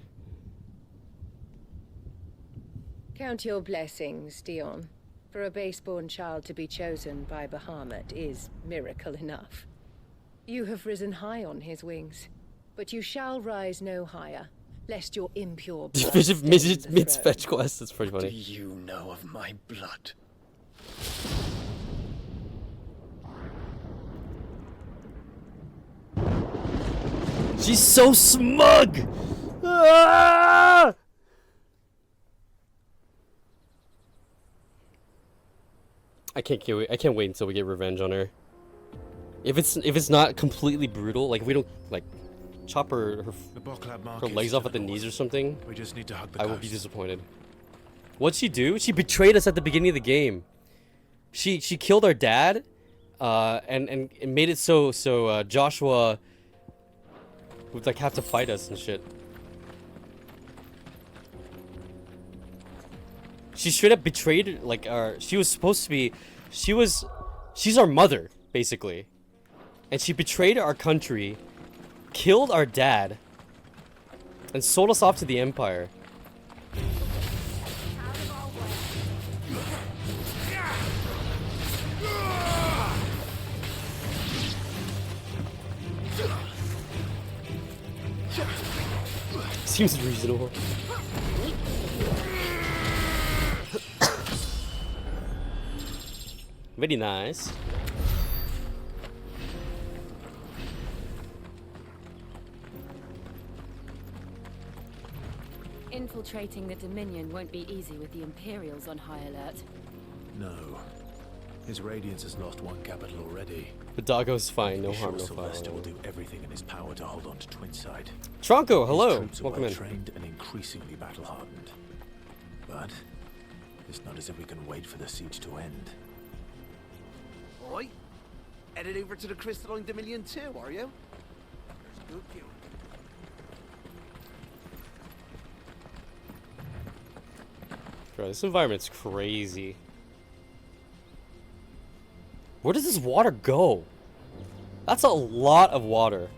Count your blessings, Dion. For a base-born child to be chosen by Bahamut is miracle enough. You have risen high on his wings, but you shall rise no higher, lest your impure blood Bishop stain the Mid's throne. fetch quest. That's pretty funny. Do you know of my blood? She's so smug. Ah! I can't wait until we get revenge on her. If it's not completely brutal, like if we don't like chop her legs off at the knees or something, We just need to hug the I will be coast. disappointed. What'd she do? She betrayed us at the beginning of the game. She killed our dad, and made it so Joshua would like have to fight us and shit. She straight up betrayed like she was supposed to be, she's our mother basically, and she betrayed our country, killed our dad, and sold us off to the Empire. Seems reasonable. Very nice. Infiltrating the Dominion won't be easy with the Imperials on high alert. No. His Radiance has lost one capital already. The doggo's fine, no Be harm, sure no foul. Sylvester will do everything in his power to hold on to Twinside. Tronco, hello. His troops are Welcome in. well-trained and increasingly battle-hardened. But it's not as if we can wait for the siege to end. Oi, headed over to the Crystalline Dominion too, are you? There's good fuel. Bro, this environment's crazy. Where does this water go? That's a lot of water.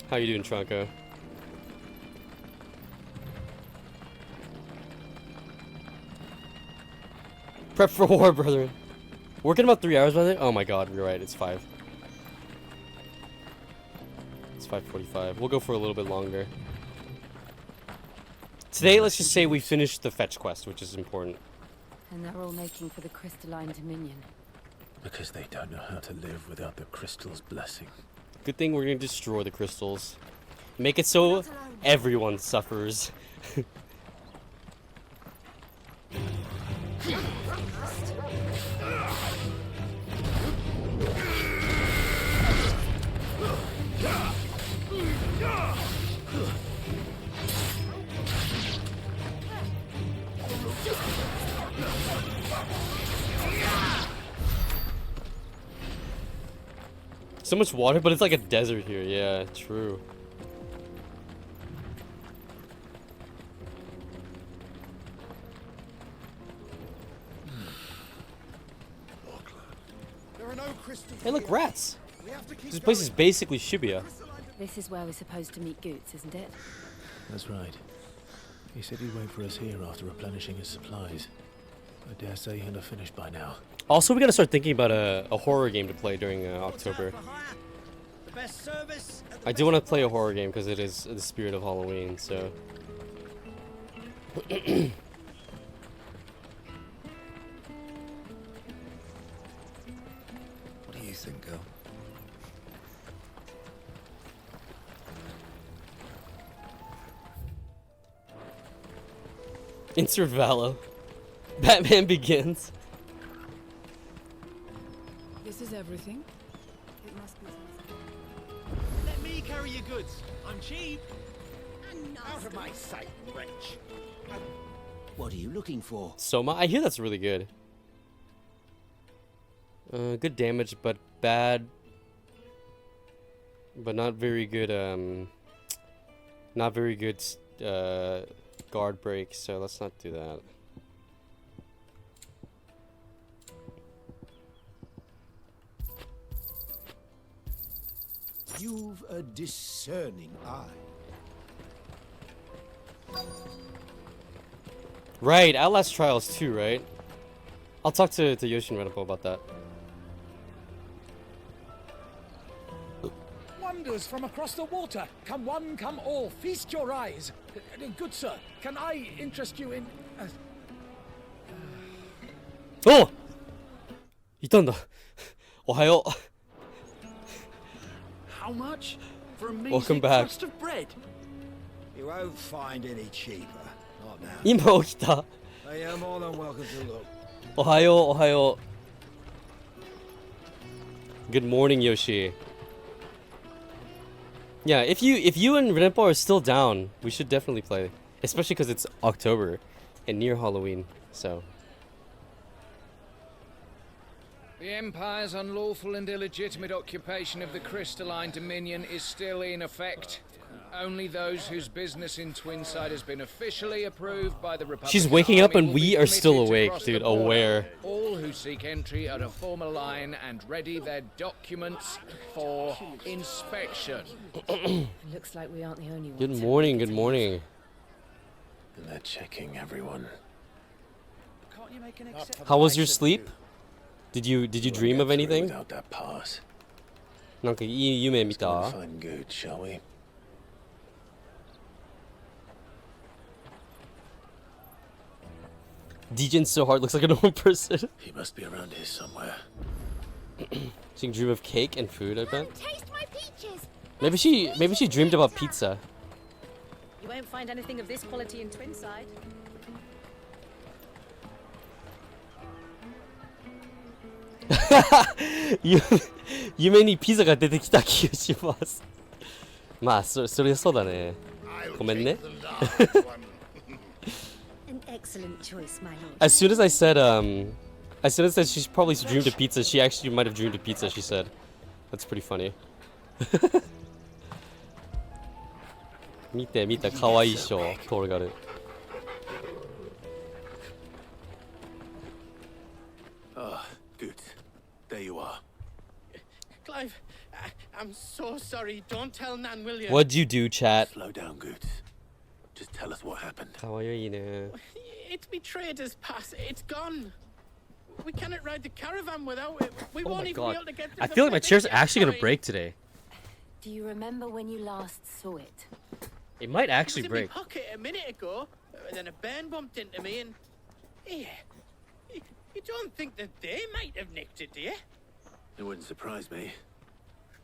How you doing, Tronco? Prep for war, brethren. Working about 3 hours, brother. Oh my god, you're right. It's 5. It's 5:45. We'll go for a little bit longer. Today, let's just say we finished the fetch quest, which is important. And they're all making for the Crystalline Dominion. Because they don't know how to live without the crystal's blessing. Good thing we're gonna destroy the crystals. Make it so everyone suffers. So much water, but it's like a desert here. Yeah, true. There are no crystals. Hey, look, here. rats. We have to keep This place is basically Shibuya. This is where we're supposed to meet Goots, isn't it? That's right. He said he'd wait for us here after replenishing his supplies. I dare say he'll have finished by now. Also, we gotta start thinking about a horror game to play during October. The best service. I do want to play a horror game because it is the spirit of Halloween, so. What do you think, girl? Insert Valo. Batman Begins. This is everything. It must be. Let me carry your goods. I'm cheap. Out of my sight, wretch. What are you looking for? Soma? I hear that's really good. Good damage, but bad. But not very good, not very good guard break, so let's not do that. You've a discerning eye. Right, Outlast Trials 2, right? I'll talk to Yoshi and Renapo about that. Wonders from across the water. Come one, come all. Feast your eyes. Good sir, can I interest you in... Oh! いたんだ。おはよう。 How much? For a Welcome measly back. crust of bread? You won't find any cheaper. Not now. 今起きた。 But you're more than welcome to look. おはよう、おはよう。 Good morning, Yoshi. Yeah, if you and Renapo are still down, we should definitely play. Especially because it's October and near Halloween, so. The Empire's unlawful and illegitimate occupation of the crystalline dominion is still in effect. Only those whose business in Twinside has been officially approved by the Republic. She's waking up Army and will be we are still permitted to awake, cross the dude, border. aware. All who seek entry are to form a line and ready their documents for inspection. Looks like we aren't the only ones. Good morning, good morning. And they're checking everyone. Can't you make an How was your sleep? Did you dream of anything? Without that pass. なんかいい夢見た? Let's go and find good, shall we? Dejan's so hard, looks like a normal person. He must be around here somewhere. She can dream of cake and food, I bet. Taste my peaches. Maybe she dreamed about pizza. You won't find anything of this quality in Twinside. Yume ni pizzaが出てきた気がします。まあ、それそうだね。ごめんね。 An excellent choice, my lord. As soon as I said she's probably dreamed of pizza, she actually might have dreamed of pizza, she said. That's pretty funny. 見て、かわいいっしょ、トールガル。 Ah, good. There you are. Clive, I'm so sorry. Don't tell Nan, will you? What'd you do, chat? Slow down, Goots. Just tell us what happened. かわいいね。 It's betrayed us, pass. It's gone. We cannot ride the caravan without it. We Oh won't my even god. be able to get to I the feel like my village chair's in actually gonna time. break today. Do you remember when you last saw it? It might It actually was in break. my pocket a minute ago, and then a bairn bumped into me and... Yeah. You don't think that they might have nicked it, do you? It wouldn't surprise me.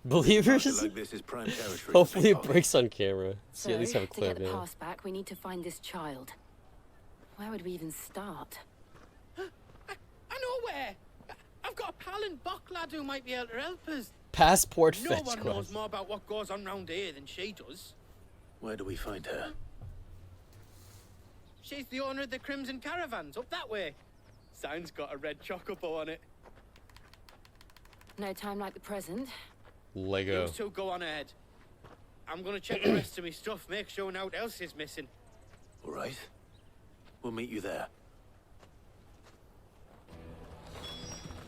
Believers? Market like this is prime territory. Hopefully it breaks on camera. So So, you at least have a to clear get the view. pass back, we need to find this child. Where would we even start? I know where. I've got a pal in Bocklad who might be able to help us. Passport No fetch one quest. knows more about what goes on round here than she does. Where do we find her? She's the owner of the Crimson Caravans, up that way. Sign's got a red chocobo on it. No time like the present. Lego. You two go on ahead. I'm gonna check the rest of my stuff, make sure nothing else is missing. All right. We'll meet you there.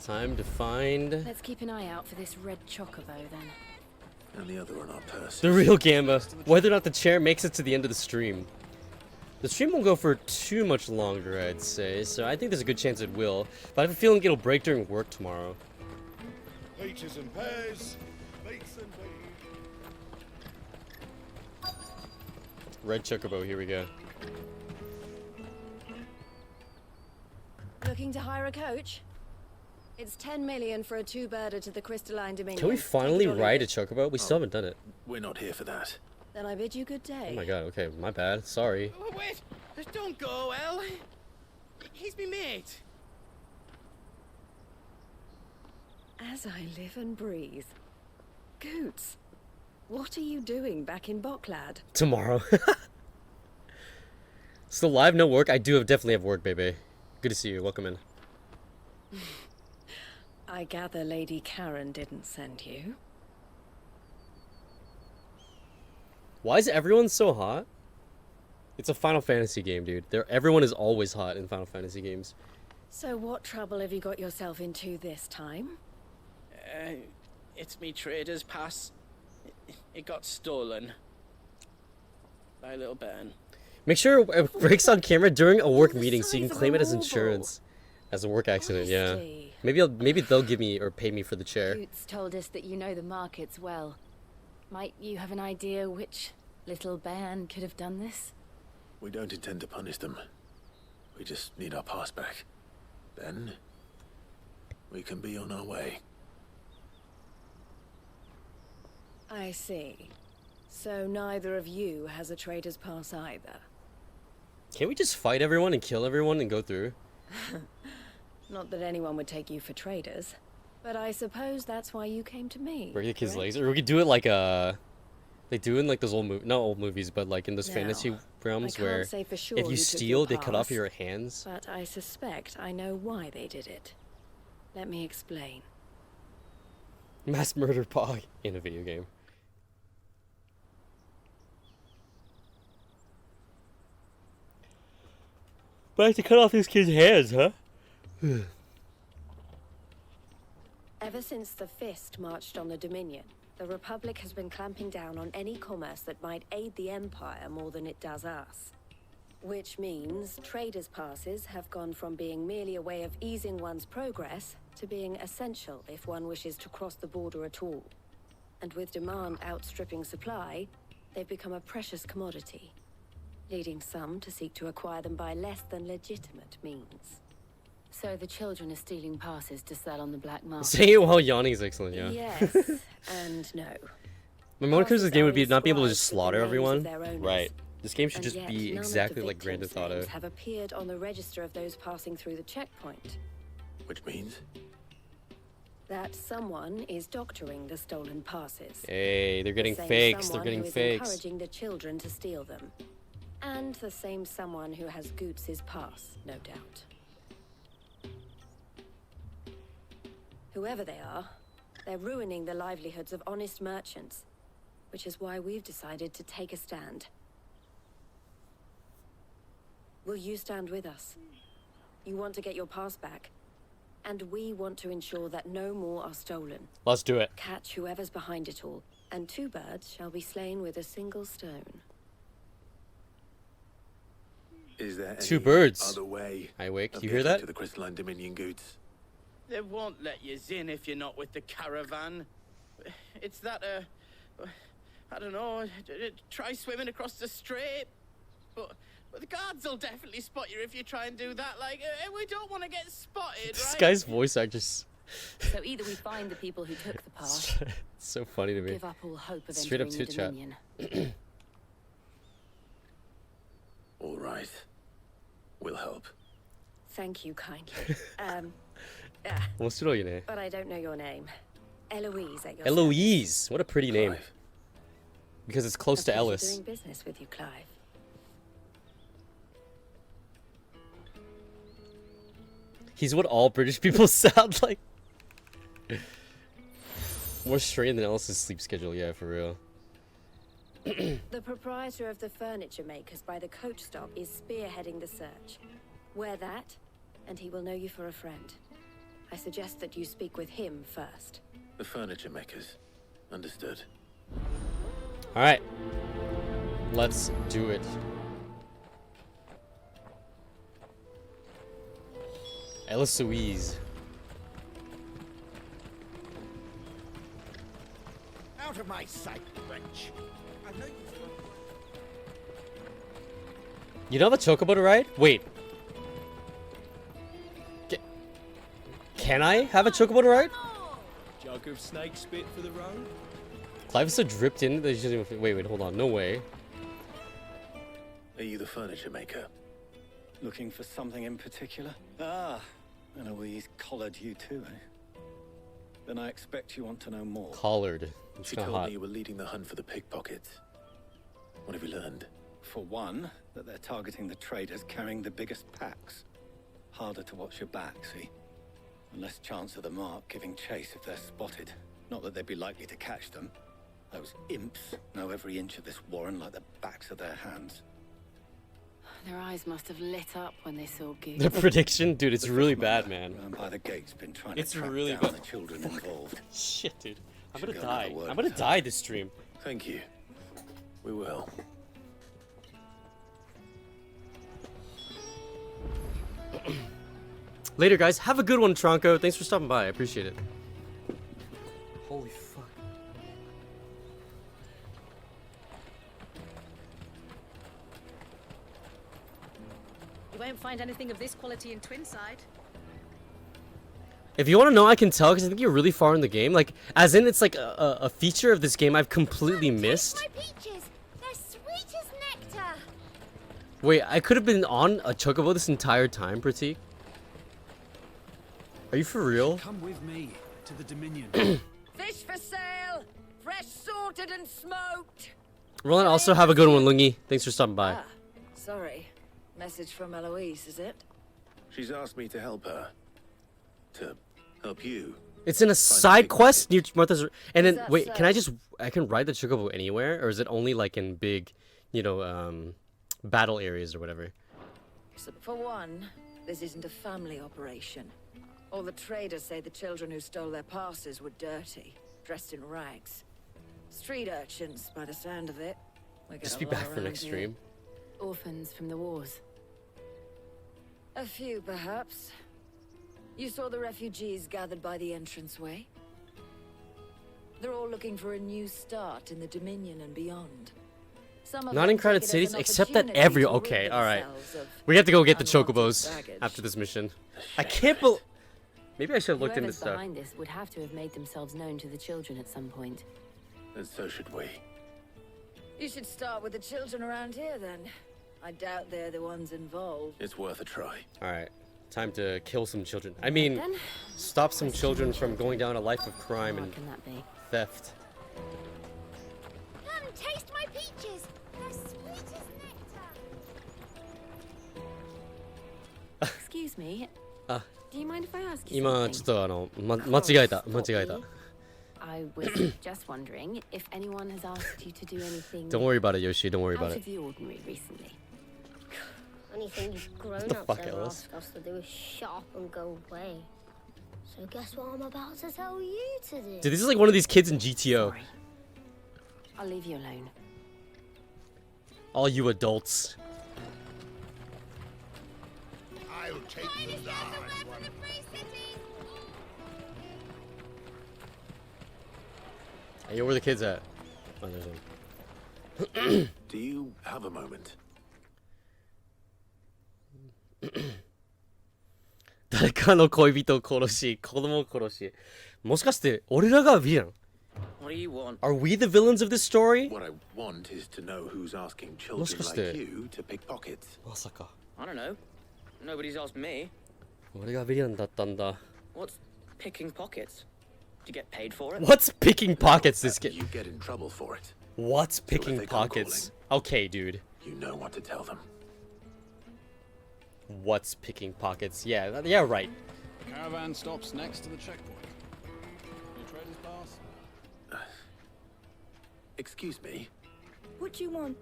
Time to find Let's keep an eye out for this red chocobo then. And the other on our purse. the real Gamba. Whether or not the chair makes it to the end of the stream. The stream won't go for too much longer, I'd say, so I think there's a good chance it will. But I have a feeling it'll break during work tomorrow. Peaches and pears. Beets and beans. Red Chocobo, here we go. Looking to hire a coach? It's 10 million for a two-birder to the Crystalline Dominion. Can we finally Take it or ride a leave it. Chocobo? We still haven't done it. We're not here for that. Then I bid you good day. Oh my god, okay, my bad. Sorry. Oh, wait, don't go, El. He's me mate. As I live and breathe. Goots, what are you doing back in Bocklad? Tomorrow. Still live, no work? I do definitely have work, baby. Good to see you. Welcome in. I gather Lady Karen didn't send you. Why is everyone so hot? It's a Final Fantasy game, dude. Everyone is always hot in Final Fantasy games. So what trouble have you got yourself into this time? It's me trader's pass. It got stolen. By a little bairn. Make sure it breaks on camera during a work meeting so you can claim it as insurance. As a work accident, yeah. Maybe they'll give me or pay me for the chair. Boots told us that you know the markets well. Might you have an idea which little bairn could have done this? We don't intend to punish them. We just need our pass back. Then we can be on our way. I see. So neither of you has a trader's pass either. Can't we just fight everyone and kill everyone and go through? Not that anyone would take you for traders, but I suppose that's why you came to me. Break the kid's legs, or we could do it like they do in like those old not old movies, but like in those fantasy realms where if you steal, they cut off your hands. But I suspect I know why they did it. Let me explain. Mass murder Pog in a video game. But I have to cut off these kids' hands, huh? Ever since the Fist marched on the Dominion, the Republic has been clamping down on any commerce that might aid the Empire more than it does us. Which means traders' passes have gone from being merely a way of easing one's progress to being essential if one wishes to cross the border at all. And with demand outstripping supply, they've become a precious commodity, leading some to seek to acquire them by less than legitimate means. So the children are stealing passes to sell on the black market. Saying it while yawning is excellent, yeah. Yes, and no. My motive of this game would be not be able to just slaughter everyone. Right. This game should just be exactly like Grand Theft Auto. Have appeared on the register of those passing through the checkpoint. Which means? That someone is doctoring the stolen passes. Hey, they're getting fakes. They're getting fakes. Encouraging the children to steal them. And the same someone who has Goots's pass, no doubt. Whoever they are, they're ruining the livelihoods of honest merchants, which is why we've decided to take a stand. Will you stand with us? You want to get your pass back, and we want to ensure that no more are stolen. Let's do it. Catch whoever's behind it all, and 2 birds shall be slain with a single stone. Is there 2 any birds. other way? I wake. of You hear getting that? To the crystalline Dominion goods. They won't let you in if you're not with the caravan. It's that, I don't know, try swimming across the strait. But the guards will definitely spot you if you try and do that. Like, we don't want to get spotted, This right? guy's voice actress. So either we find the people who took the pass, It's so funny to me. give up all hope of Straight up entering to the chat. Dominion. All right. We'll help. Thank you kindly. What's your name? But I don't know your name. Eloise at your Eloise. What a pretty name. Clive. Because it's close to service. Ellis. Doing business with you, Clive. He's what all British people sound like. More strained than Ellis's sleep schedule, yeah, for real. The proprietor of the furniture makers by the coach stop is spearheading the search. Wear that, and he will know you for a friend. I suggest that you speak with him first. The furniture makers. Understood. Alright. Let's do it. Ellis Louise. Out of my sight, wretch. I know you. You don't have a chocobo to ride? Wait. Can I have a chocobo to ride? Jug of snake spit for the road? Clive is so dripped in that he doesn't even... Wait, hold on. No way. Are you the furniture maker? Looking for something in particular? Ah, Eloise collared you too, eh? Then I expect you want to know more. Collared. It's She kinda told hot. me you were leading the hunt for the pickpockets. What have you learned? For one, that they're targeting the traders carrying the biggest packs. Harder to watch your back, see? And less chance of the mark giving chase if they're spotted. Not that they'd be likely to catch them. Those imps know every inch of this warren like the backs of their hands. Their eyes must have lit up when they saw Goose. The prediction, dude, it's really bad, man. By the gate's been trying It's to track really down bad. the children involved. Shit, dude. I'm Should gonna go and have die. a word I'm gonna with her. die this stream. Thank you. We will. Later, guys. Have a good one, Tronco. Thanks for stopping by. I appreciate it. Holy fuck. You won't find anything of this quality in Twinside. If you want to know, I can tell because I think you're really far in the game. Like, as in, it's like a feature of this game I've completely missed. My peaches! They're sweet as nectar! Wait, I could have been on a chocobo this entire time, Pratik? Are you for real? Come with me to the Dominion. Fish for sale! Fresh sorted and smoked! Roland, also have a good one, Lungi. Thanks for stopping by. Sorry. Message from Eloise, is it? She's asked me to help her. To help you. It's in a side quest near Martha's. And then, Is that wait, can I so? I can ride the chocobo anywhere? Or is it only like in big, you know, battle areas or whatever? So for one, this isn't a family operation. All the traders say the children who stole their passes were dirty, dressed in rags. Street urchins, by the sound of it. We get Just a be lot back for around next here. stream. Orphans from the wars. A few, perhaps. You saw the refugees gathered by the entranceway? They're all looking for a new start in the Dominion and beyond. Some of Not them in take crowded it as cities, an except that opportunity to okay, rid alright. themselves of We have to go get the unwanted chocobos baggage. after this mission. I can't believe. Maybe I should have looked into Whoever's stuff. behind this would have to have made themselves known to the children at some point. And so should we. You should start with the children around here, then. I doubt they're the ones involved. It's worth a try. Alright, time to kill some children. I mean, Then, stop some children from going down a life of crime and can that be? theft. Come, taste my peaches! They're sweet as nectar! Excuse me. Ah. Do you mind if I ask you 今 something? ちょっと間違えた。間違えた。 I was just wondering if anyone has asked you to do anything Don't worry about it, Yoshi. Don't worry out about of it. the ordinary recently. Anything you grown the ups fuck, ever Ellis? ask us to do is shut up and go away. So guess what I'm about to tell you to do? Dude, this is like one of these kids in GTO. I'll leave you alone. All you adults. I'll take the large one. Hey, where the kids at? Oh, there's one. Do you have a moment? 誰かの恋人を殺し、子供を殺し。もしかして俺らがヴィラン What do you want? Are we the villains of this story? What I want is to know who's asking も children しかし like て you to pick pockets. まさか I don't know. Nobody's asked me. 俺がヴィランだったんだ。 What's picking pockets? Do you get paid for it? What's picking pockets this kid? You get in trouble for it. What's So if picking they come pockets? Okay, dude. You know what to tell them. What's picking pockets? Yeah, yeah, right. Caravan stops next to the checkpoint. Your trader's pass? Excuse me. What do you want?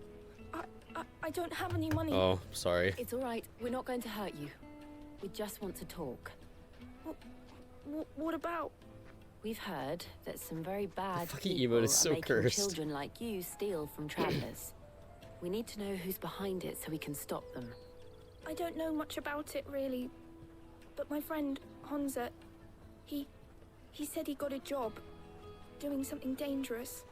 I don't have any money. Oh, sorry. It's all right. We're not going to hurt you. We just want to talk. What about? We've heard that some very bad fucking people emote is so are making cursed. children like you steal from travelers. We need to know who's behind it so we can stop them. I don't know much about it really, but my friend Honza, he said he got a job doing something dangerous.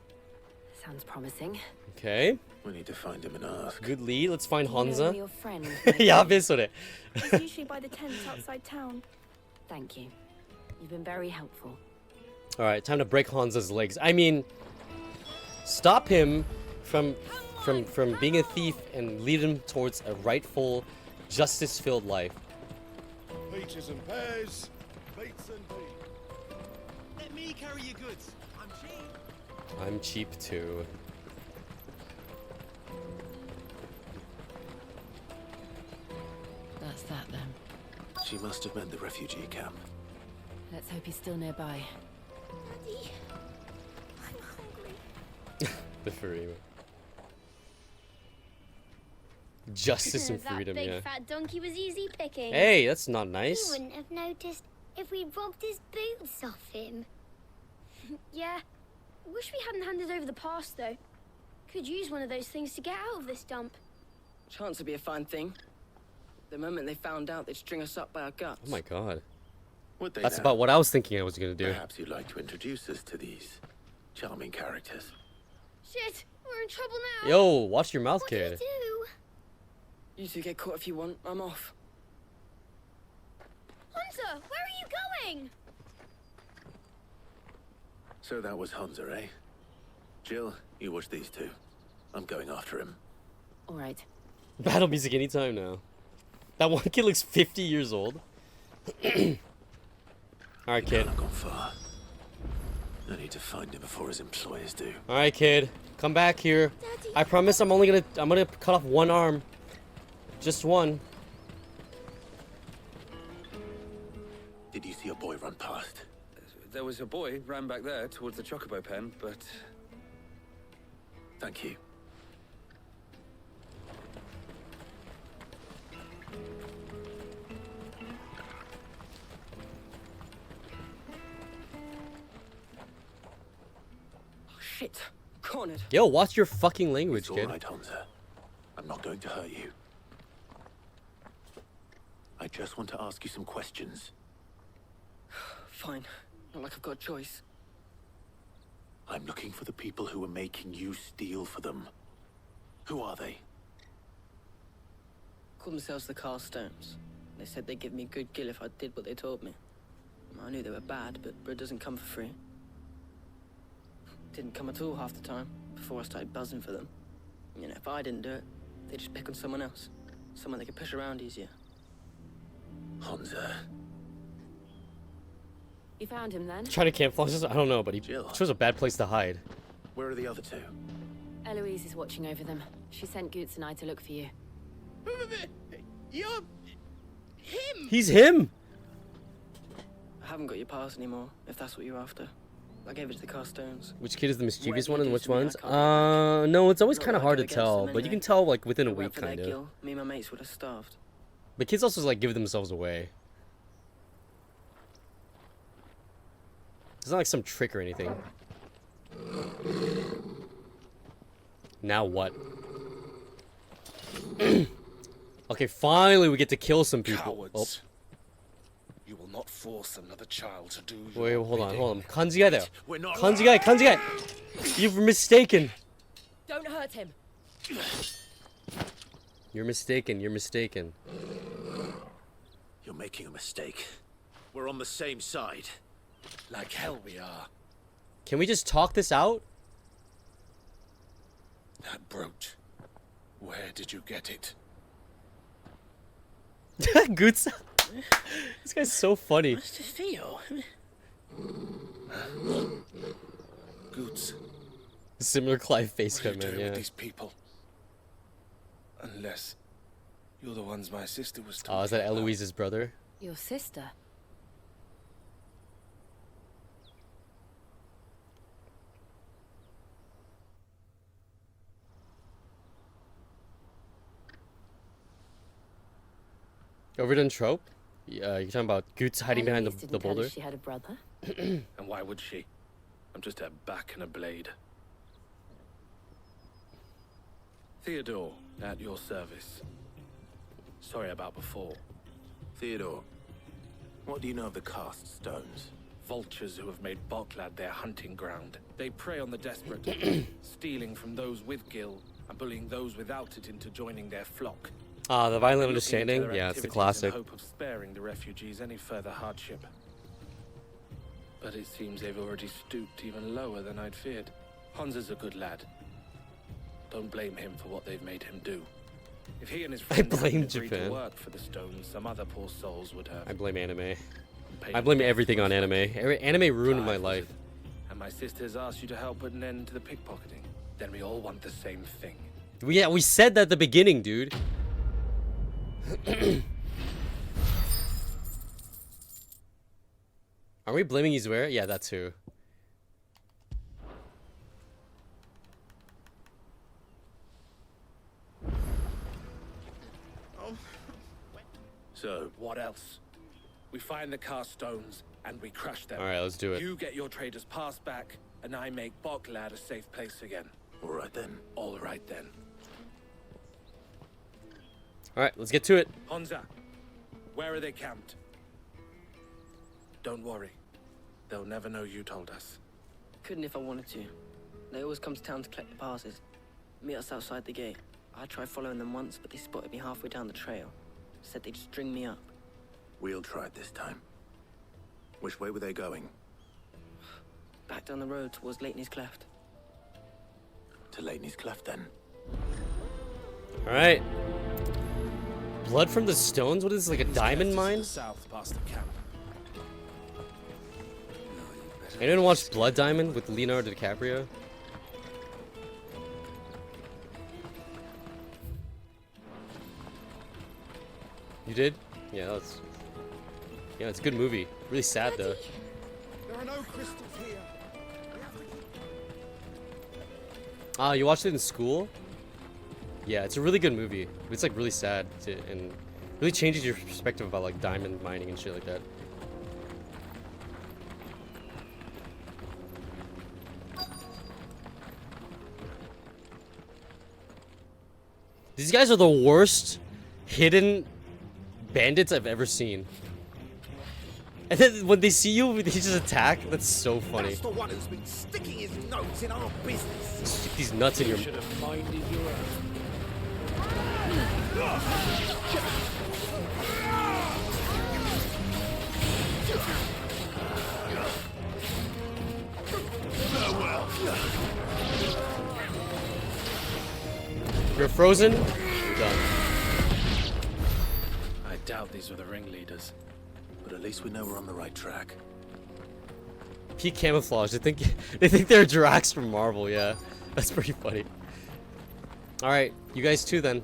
Sounds promising. Okay. We need to find him and ask. Good lead. Let's find Do you know where Hanza. your friend やべえそれ。 It's usually by the tents outside town. Thank you. You've been very helpful. All right, time to break Hanza's legs. I mean, stop him from being a thief and lead him towards a rightful, justice-filled life. Peaches and pears, beets and beans. Let me carry your goods. I'm cheap. I'm cheap too. That's that then. She must have meant the refugee camp. Let's hope he's still nearby. Daddy, I'm hungry. The furry. Justice and That freedom, big yeah. fat donkey was easy picking. Hey, that's not You nice. wouldn't have noticed if we robbed his boots off him. Yeah. Wish we hadn't handed over the pass, though. Could use one of those things to get out of this dump. Chance would be a fine thing. The moment they found out, they'd string us up by our guts. Oh my god. Would they That's now? about what I was thinking I was gonna do. Perhaps you'd like to introduce us to these charming characters. Shit, we're in trouble now. Yo, watch your mouth, kid. You two get caught if you want. I'm off. Hunter, where are you going? So that was Hunter, eh? Jill, you watch these two. I'm going after him. All right. Battle music anytime now. That one kid looks 50 years old. Alright, kid. I've gone far. I need to find him before his employers do. Alright, kid. Come back here. I promise I'm gonna cut off one arm. Just one. Did you see a boy run past? There was a boy ran back there towards the chocobo pen, but... Thank you. Oh, shit. Cornered. Yo, watch your fucking language, It's kid. all right, Hunter. I'm not going to hurt you. I just want to ask you some questions. Fine. Not like I've got a choice. I'm looking for the people who are making you steal for them. Who are they? Called themselves the Carstones. They said they'd give me good gill if I did what they told me. I knew they were bad, but bread doesn't come for free. Didn't come at all half the time, before I started buzzing for them. You know, if I didn't do it, they'd just pick on someone else. Someone they could push around easier. Hunter. You found him then? Trying to camouflage? I don't know, but he chose a bad place to hide. Where are the other two? Eloise is watching over them. She sent Goots and I to look for you. You're... him! He's him! I haven't got your pass anymore, if that's what you're after. I gave it to the Carstones. Which kid is the mischievous Whatever one you and do which to me, I ones? can't No, it's always Not kind of that I hard go to against tell, them but you anyway. can tell like within a If it weren't week, for their kind of. gill, me and my mates would have starved. But kids also like give themselves away. It's not like some trick or anything. Now what? Okay, finally we get to kill some people. Cowards. You will not force another child to do your Wait, hold on, bidding. hold on. Kanji guy there. We're not- Kanji guy. You've mistaken. Don't hurt him. You're mistaken. You're making a mistake. We're on the same side. Like hell we are. Can we just talk this out? That brooch. Where did you get it? Goots. This guy's so funny. What's to feel? Goots. Similar Clive face What are cut, you man. doing Yeah. with these people? Unless you're the ones my sister was talking Oh, is that about. Eloise's brother? Your sister? Overdone trope? Yeah, you're talking about Goots hiding behind Eloise the didn't tell boulder? us she had a brother. And why would she? I'm just a back and a blade. Theodore, at your service. Sorry about before. Theodore, what do you know of the cast stones? Vultures who have made Boklad their hunting ground. They prey on the desperate, stealing from those with gil and bullying those without it into joining their flock. Ah, the violent Looking into understanding? their Yeah, it's the activities classic. In hope of sparing the refugees any further hardship. But it seems they've already stooped even lower than I'd feared. Hansa's a good lad. Don't blame him for what they've made him do. If he and his friends blame hadn't agreed Japan. to work for the stones, some other poor souls would have. I blame anime. paid I blame death everything for on us. anime. Anime ruined my life. And my sisters asked you to help put an end to the pickpocketing. Then we all want the same thing. Yeah, we said that at the beginning, dude. Are we blaming Izuera? Yeah, that too. So? What else? We find the cast stones and we crush them. Alright, let's do it. You get your trader's pass back, and I make Boklad a safe place again. Alright then. Alright then. Alright, let's get to it. Honza, where are they camped? Don't worry. They'll never know you told us. Couldn't if I wanted to. They always come to town to collect the passes. Meet us outside the gate. I tried following them once, but they spotted me halfway down the trail. Said they'd string me up. We'll try it this time. Which way were they going? Back down the road towards Lateney's Cleft. To Lateney's Cleft, then. Alright. Blood from the stones? What is this, like a diamond mine? South past the camp. Anyone watch Blood Diamond with Leonardo DiCaprio? You did? Yeah, it's a good movie. Really sad though. There are no crystals here. Ah, you watched it in school? Yeah, it's a really good movie. It's like really sad and really changes your perspective about like diamond mining and shit like that. These guys are the worst hidden bandits I've ever seen. And then when they see you, they just attack. That's so funny. That's the one who's been sticking his nose in our business. Stick these nuts in your. Should have minded your own. You're frozen. You're done. I doubt these were the ringleaders. But at least we know we're on the right track. Peak camouflage. They think they're Drax from Marvel. Yeah, that's pretty funny. All right, you guys too then.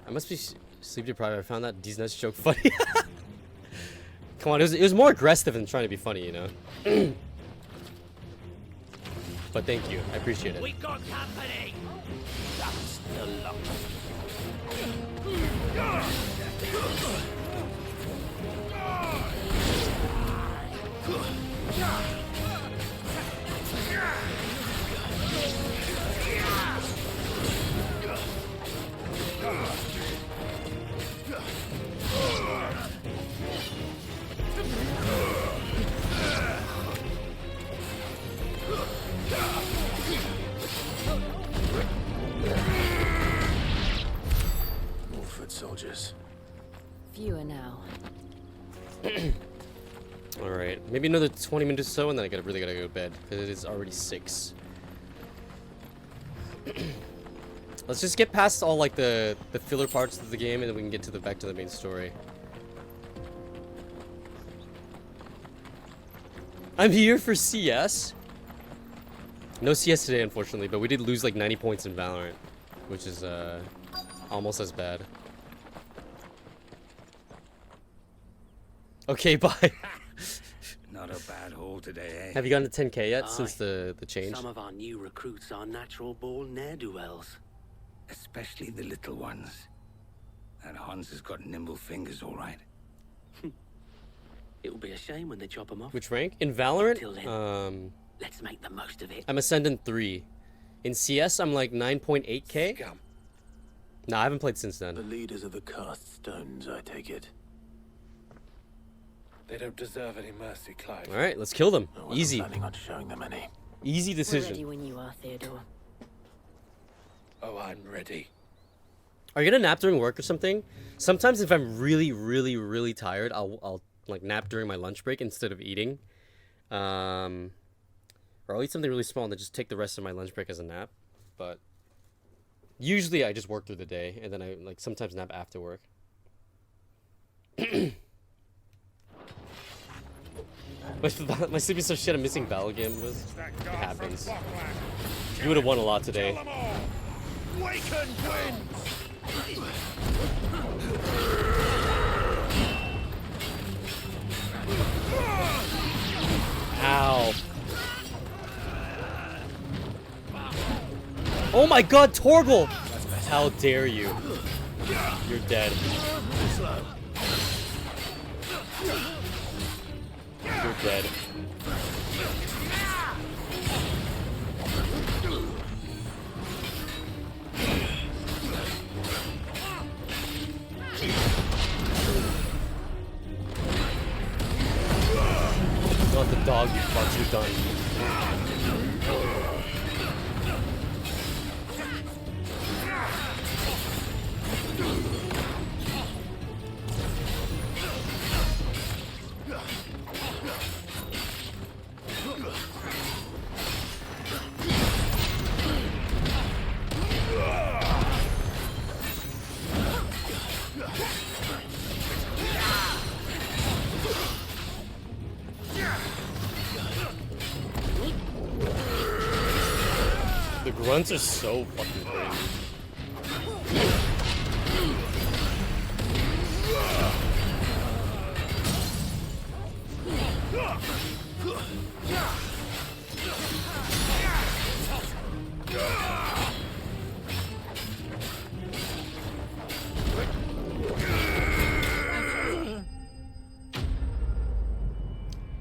I must be sleep deprived. I found that these nuts joke funny. Come on, it was more aggressive than trying to be funny, you know. But thank you, I appreciate it. We got company. That's the luck. More foot soldiers. Fewer now. All right, maybe another 20 minutes or so, and then I really gotta go to bed because it is already 6. Let's just get past all like the filler parts of the game, and then we can get to back to the main story. I'm here for CS. No CS today, unfortunately, but we did lose like 90 points in Valorant, which is almost as bad. Okay, bye. Not a bad haul today, eh? Have you gotten to 10k yet since the change? Some of our new recruits are natural born ne'er-do-wells. Especially the little ones. That Hans has got nimble fingers, all right. It'll be a shame when they chop them off. Which rank? In Valorant? Till then, let's make the most of it. I'm Ascendant 3. In CS, I'm like 9.8k. Nah, I haven't played since then. The leaders of the cast stones, I take it. They don't deserve any mercy, Clive. All right, let's kill them. Easy. Planning on showing them any. Easy decision. We're ready when you are, Theodore. Oh, I'm ready. Are you gonna nap during work or something? Sometimes if I'm really, really, really tired, I'll like nap during my lunch break instead of eating. Or I'll eat something really small and then just take the rest of my lunch break as a nap. But usually I just work through the day and then I like sometimes nap after work. My sleep is so shit. I'm missing battle games. It happens. You would have won a lot today. Waken winds! Ow. Oh my god, Torgal! How dare you? You're dead. You're dead. Not the dog, you fucks, you're done. The grunts are so fucking crazy.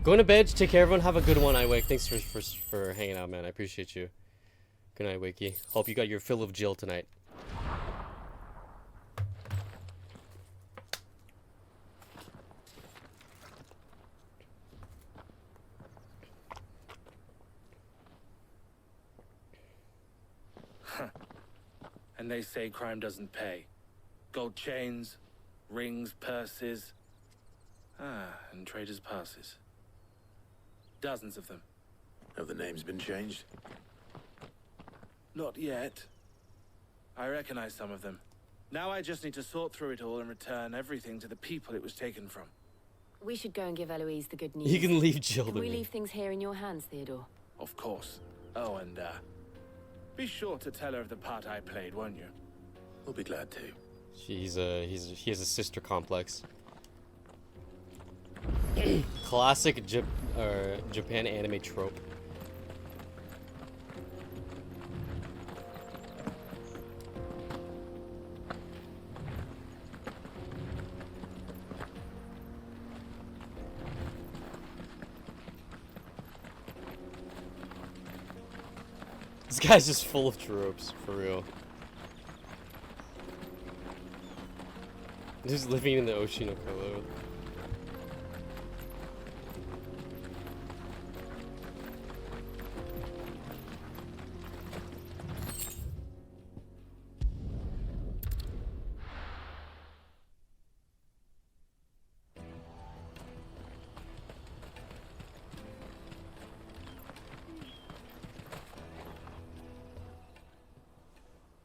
Going to bed. Take care, everyone. Have a good one, Iwake. Thanks for hanging out, man. I appreciate you. Good night, Wakey. Hope you got your fill of Jill tonight. And they say crime doesn't pay. Gold chains, rings, purses. And traders' passes. Dozens of them. Have the names been changed? Not yet. I recognize some of them. Now I just need to sort through it all and return everything to the people it was taken from. We should go and give Eloise the good news. You can leave Jill to Can we me. leave things here in your hands, Theodore? Of course. Oh, and be sure to tell her of the part I played, won't you? We'll be glad to. He has a sister complex. Classic Japan anime trope. This guy's just full of tropes, for real. Just living in the ocean of hello.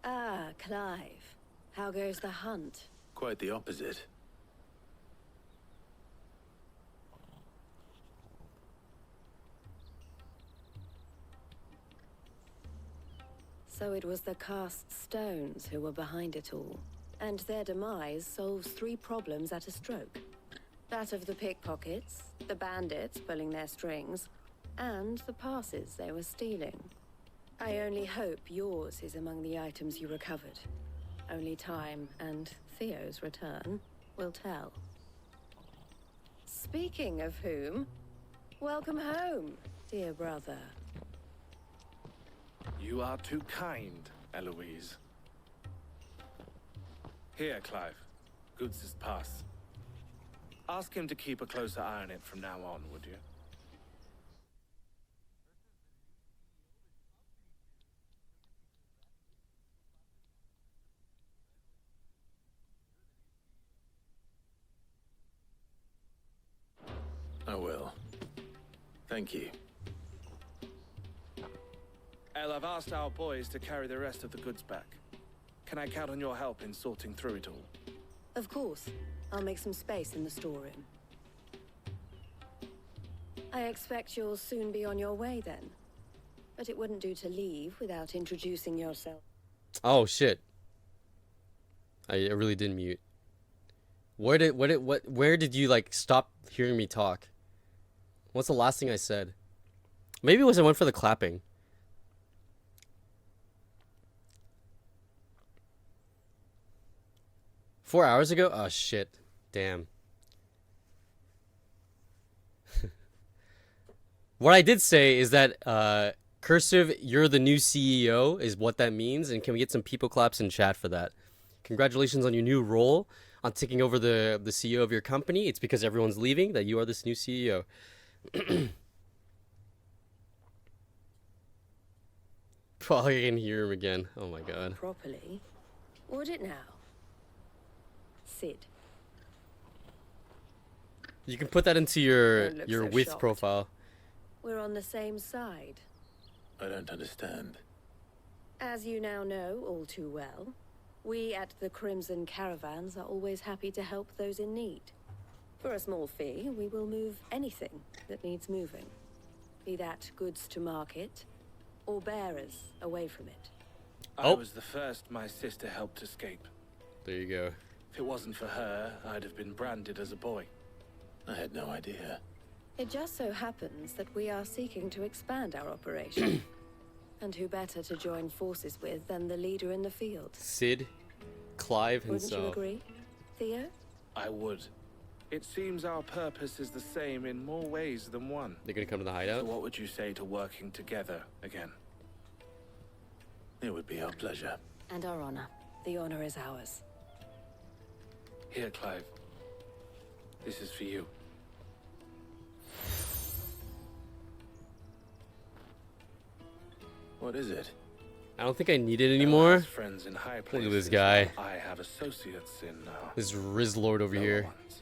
Ah, Clive. How goes the hunt? Quite the opposite. So it was the cast stones who were behind it all. And their demise solves 3 problems at a stroke. That of the pickpockets, the bandits pulling their strings, and the passes they were stealing. I only hope yours is among the items you recovered. Only time and Theo's return will tell. Speaking of whom, welcome home, dear brother. You are too kind, Eloise. Here, Clive. Goods' pass. Ask him to keep a closer eye on it from now on, would you? I will. Thank you. El, I've asked our boys to carry the rest of the goods back. Can I count on your help in sorting through it all? Of course. I'll make some space in the storeroom. I expect you'll soon be on your way then. But it wouldn't do to leave without introducing yourself. Oh shit. I really did mute. Where did you like stop hearing me talk? What's the last thing I said? Maybe it was I went for the clapping. 4 hours ago? Oh shit. Damn. What I did say is that cursive, you're the new CEO is what that means, and can we get some people claps in chat for that? Congratulations on your new role, on taking over the CEO of your company. It's because everyone's leaving that you are this new CEO. Probably can hear him again. Oh my god. Properly. Would it now? Sid. You can put that into your Don't look so with shocked. profile. We're on the same side. I don't understand. As you now know all too well, we at the Crimson Caravans are always happy to help those in need. For a small fee, we will move anything that needs moving. Be that goods to market, or bearers away from it. I was the first my sister helped escape. There you go. If it wasn't for her, I'd have been branded as a boy. I had no idea. It just so happens that we are seeking to expand our operation. And who better to join forces with than the leader in the field? Sid, Clive Wouldn't you himself. agree, Theo? I would. It seems our purpose is the same in more ways than one. They're gonna come to the hideout? So what would you say to working together again? It would be our pleasure. And our honor. The honor is ours. Here, Clive. This is for you. What is it? I don't think I need it anymore. Friends in high Look places, at this guy. I have associates in This Riz Lord over here. ones.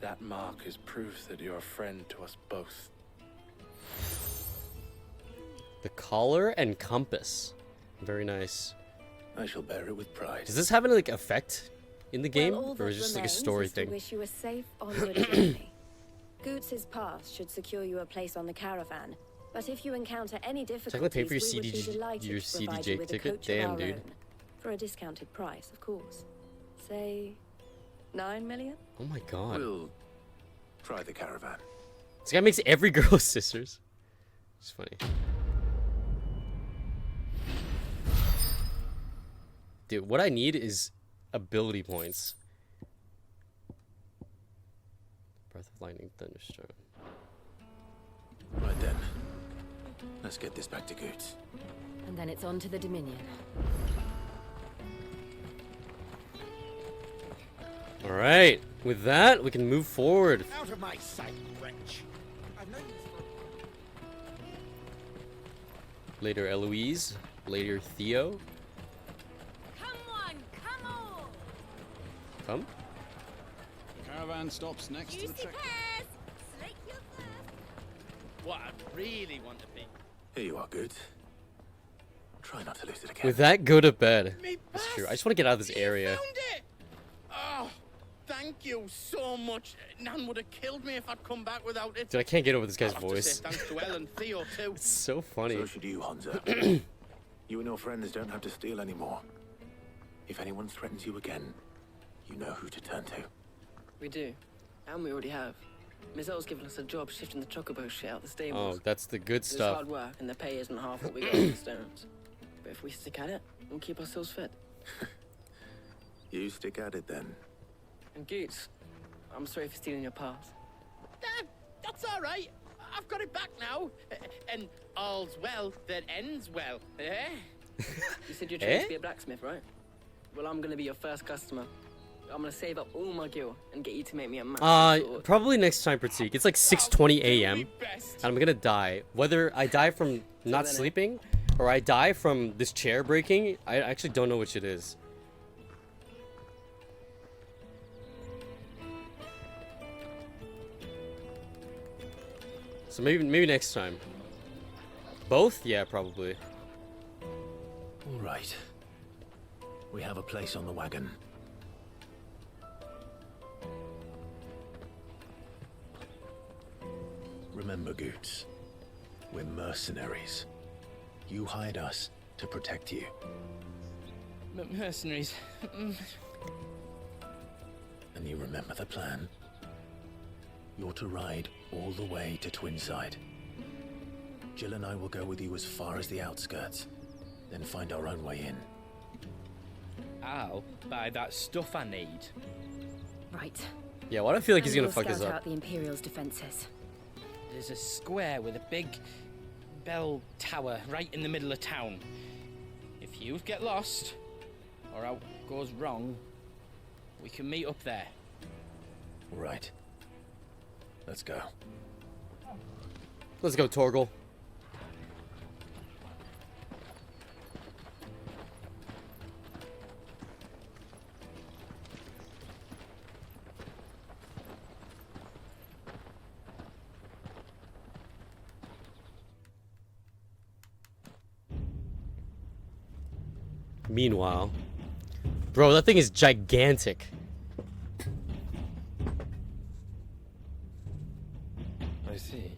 That mark is proof that you're a friend to us both. The collar and compass. Very nice. I shall bear it with pride. Does this have any like effect in the game, Well, all or is it that just like a remains story is to thing? wish you a safe onward journey. Goots's pass should secure you a place on the caravan. But if you encounter any difficulties, pay for your we would be CDJ delighted your to provide CDJ you with a ticket? coach of Damn, our dude. own. For a discounted price, of course. Say, 9 million? Oh my god. We'll try the caravan. This guy makes every girl sisters. It's funny. Dude, what I need is ability points. Breath of Lightning, Thunderstorm. Right then. Let's get this back to Goots. And then it's on to the Dominion. Alright, with that, we can move forward. Out of my sight, wretch. I've known you for... Later Eloise, later Theo. Come? The caravan stops next to the checkpoint. What I really want to be. Here you are, Goots. Try not to lose it again. With that, go to bed. That's true. I just want to get out of this area. Oh, thank you so much. Nan would have killed me if I'd come back without it. Dude, I can't get over this guy's I'll have to voice. say thanks to Elle and Theo too. It's so funny. So should you, Hansa. You and your friends don't have to steal anymore. If anyone threatens you again, you know who to turn to. We do. And we already have. Miss L's given us a job shifting the chocobo shit out the stables. Oh, that's the good It's stuff. hard work, and the pay isn't half what we got in the stones. But if we stick at it, we'll keep ourselves fed. You stick at it then. And Goots, I'm sorry for stealing your pass. That's all right. I've got it back now. And all's well that ends well. Eh? You said you're trained to be a blacksmith, right? Well, I'm gonna be your first customer. I'm gonna save up all my gil and get you to make me a massive sword. Probably next time, Pratik. It's like 6:20 a.m. and I'm gonna die. Whether I die from not sleeping or I die from this chair breaking, I actually don't know which it is. So maybe next time. Both? Yeah, probably. All right. We have a place on the wagon. Remember, Goots, we're mercenaries. You hired us to protect you. Mercenaries. And you remember the plan? You're to ride all the way to Twinside. Jill and I will go with you as far as the outskirts, then find our own way in. I'll buy that stuff I need. Right. Yeah, why do I feel like he's gonna We'll fuck us scout up? out the Imperial's defenses. There's a square with a big bell tower right in the middle of town. If you get lost, or out goes wrong, we can meet up there. Right. Let's go. Let's go, Torgal. Meanwhile, bro, that thing is gigantic. I see.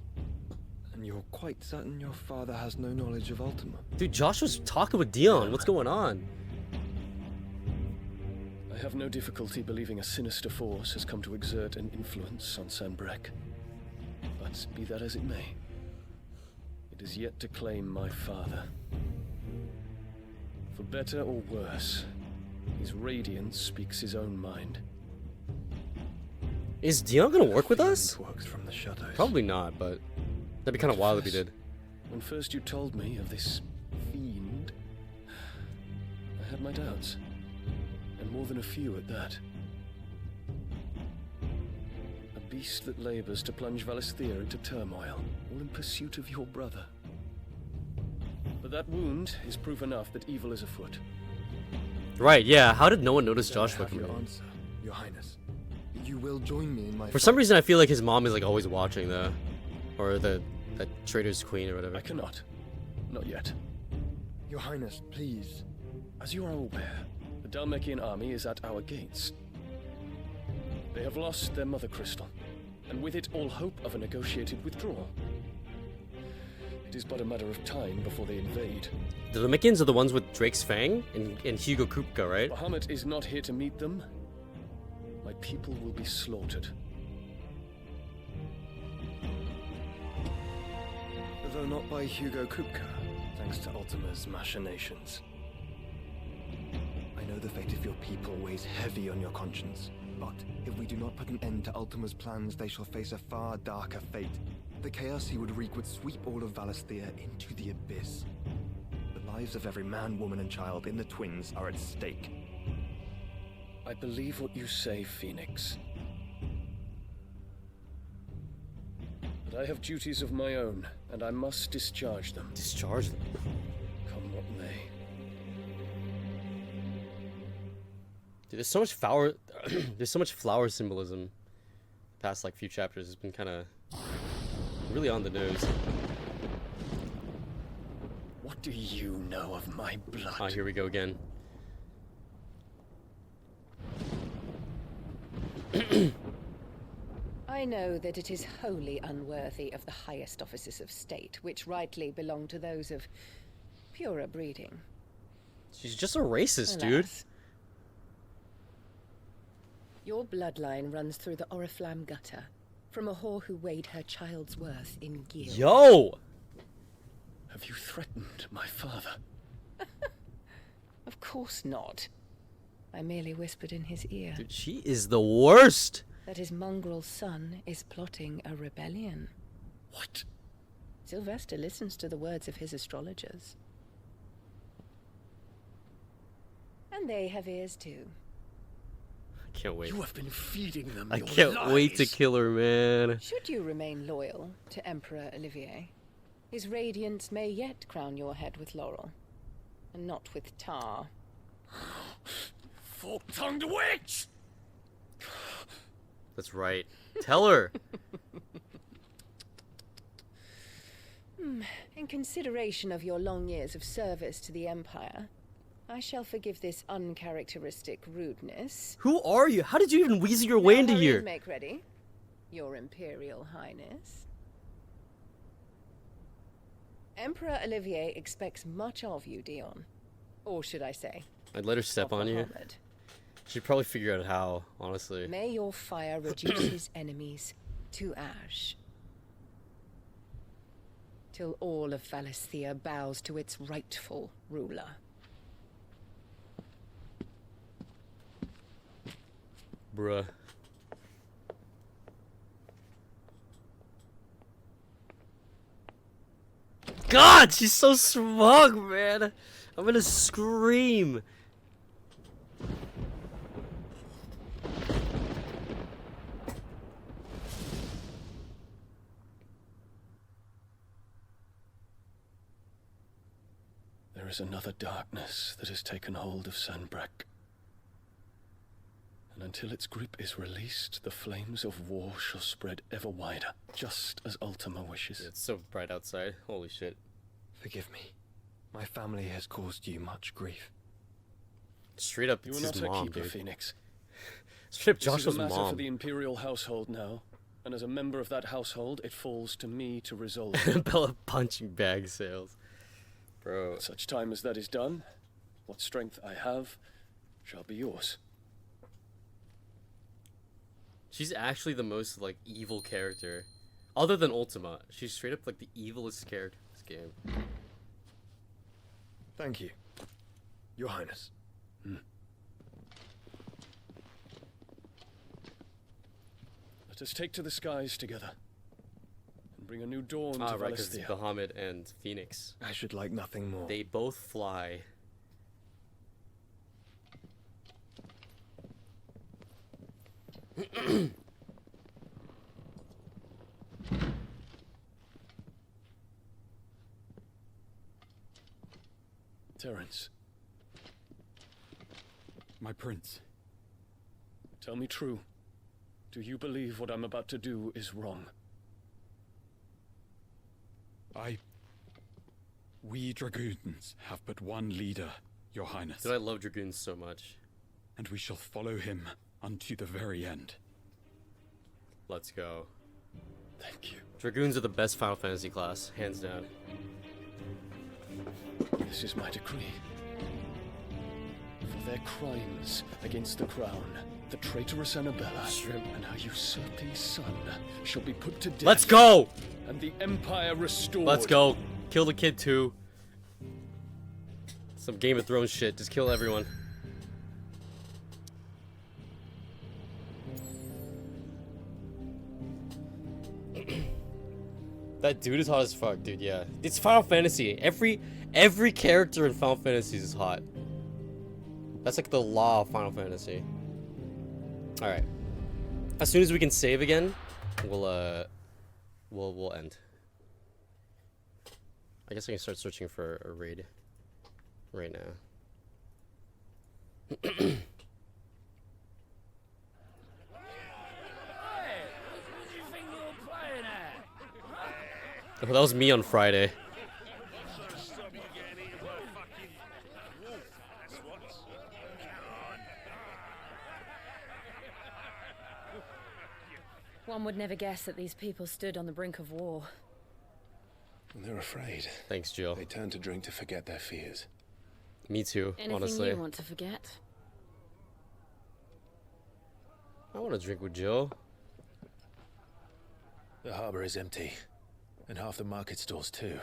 And you're quite certain your father has no knowledge of Ultima? Dude, Josh was talking with Dion. What's going on? I have no difficulty believing a sinister force has come to exert an influence on Sanbreque. But be that as it may, it is yet to claim my father. For better or worse, his radiance speaks his own mind. Is Dion gonna work with us? Works from the shadows. Probably not, but that'd be kind of wild if he did. When first you told me of this fiend, I had my doubts. And more than a few at that. A beast that labors to plunge Valisthea into turmoil, all in pursuit of your brother. But that wound is proof enough that evil is afoot. Right, yeah. How did no one notice Joshua Have your coming in? answer, Your Highness. You will join me in my For some reason, I feel like his mom is like always watching the, or the traitor's queen or whatever. I cannot. Not yet. Your Highness, please. As you are aware, the Dhalmekian army is at our gates. They have lost their mother crystal, and with it all hope of a negotiated withdrawal. It is but a matter of time before they invade. The Dhalmekians are the ones with Drake's Fang and Hugo Kupka, right? Bahamut is not here to meet them. My people will be slaughtered. Though not by Hugo Kupka, thanks to Ultima's machinations. I know the fate of your people weighs heavy on your conscience, but if we do not put an end to Ultima's plans, they shall face a far darker fate. The chaos he would wreak would sweep all of Valisthea into the abyss. The lives of every man, woman, and child in the Twins are at stake. I believe what you say, Phoenix. But I have duties of my own, and I must discharge them. Discharge them? Come what may. Dude, there's so much flower. There's so much flower symbolism. Past like few chapters has been kind of really on the nose. What do you know of my blood? Oh, here we go again. I know that it is wholly unworthy of the highest offices of state, which rightly belong to those of purer breeding. She's just a racist, dude. Alas, your bloodline runs through the Oriflamme gutter, from a whore who weighed her child's worth in guilt. Yo! Have you threatened my father? Of course not. I merely whispered in his ear. Dude, she is the worst! That his mongrel son is plotting a rebellion. What? Sylvester listens to the words of his astrologers. And they have ears too. I can't wait. You have been feeding them I your can't wait to lies. kill her, man. Should you remain loyal to Emperor Olivier, his radiance may yet crown your head with laurel, and not with tar. Fork-tongued witch! That's right. Tell her. In consideration of your long years of service to the Empire, I shall forgive this uncharacteristic rudeness. Who are you? How did you even weasel your way into Hurry here? and make ready, Your Imperial Highness. Emperor Olivier expects much of you, Dion. Or should I say, I'd let her step on you. Bahamut. She'd probably figure out how, honestly. May your fire reduce his enemies to ash. Till all of Valisthea bows to its rightful ruler. Bruh. God, she's so smug, man. I'm gonna scream. There is another darkness that has taken hold of Sanbreque. And until its grip is released, the flames of war shall spread ever wider, just as Ultima wishes. It's so bright outside. Holy shit. Forgive me. My family has caused you much grief. Straight up, You it's are not his a mom, keeper, dude. Phoenix. Straight up, This is Joshua's a matter mom. for the Imperial household now, and as a member of that household, it falls to me to resolve it. Bella punching bag sales. Bro. At such time as that is done, what strength I have shall be yours. She's actually the most, like, evil character. Other than Ultima. She's straight up, like, the evilest character in this game. Thank you, Your Highness. Let us take to the skies together, and bring a new dawn Ah, to right, because Valisthea. Bahamut and Phoenix. I should like nothing more. They both fly. Terence, My prince. tell me true. Do you believe what I'm about to do is wrong? We Dragoons have but one leader, Your Highness. Dude, I love Dragoons so much. And we shall follow him unto the very end. Let's go. Thank you. Dragoons are the best Final Fantasy class, hands down. This is my decree. For their crimes against the crown, the traitorous Annabella and her usurping son shall be put to death. Let's go! And the Empire restored. Let's go. Kill the kid too. Some Game of Thrones shit. Just kill everyone. That dude is hot as fuck, dude. Yeah, it's Final Fantasy. Every character in Final Fantasy is hot. That's like the law of Final Fantasy. All right. As soon as we can save again, we'll end. I guess I can start searching for a raid right now. Oh, that was me on Friday. One would never guess that these people stood on the brink of war. They're afraid. Thanks, Jill. They turn to drink to forget their fears. Me too, Anything honestly. you want to forget? I want to drink with Jill. The harbor is empty, and half the market stalls too.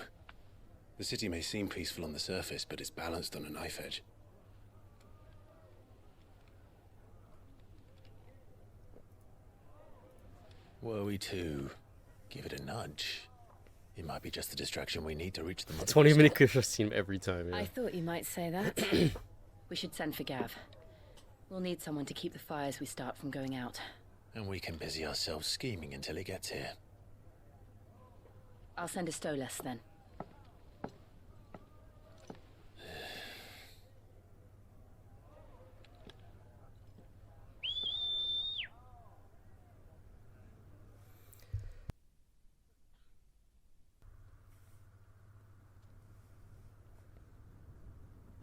The city may seem peaceful on the surface, but it's balanced on a knife edge. Were we to give it a nudge, it might be just the distraction we need to reach the 20-minute Kushra scene every time, yeah. I thought you might say that. We should send for Gav. We'll need someone to keep the fires we start from going out. And we can busy ourselves scheming until he gets here. I'll send a Stolas then.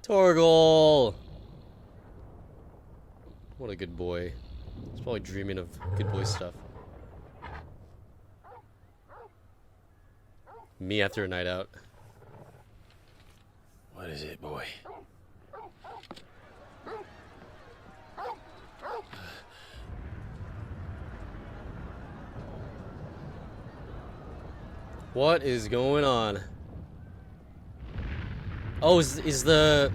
Torgal! What a good boy. He's probably dreaming of good boy stuff. Me after a night out. What is it, boy? What is going on? Oh, is the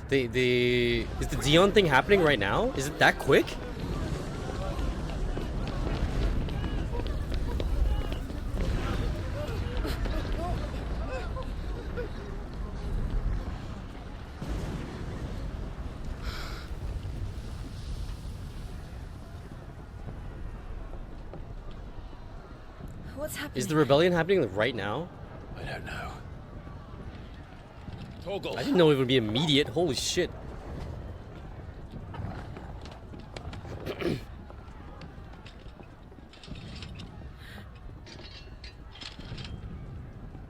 Dion thing happening right now? Is it that quick? What's happening? Is the rebellion happening right now? I don't know. I didn't know it would be immediate. Holy shit.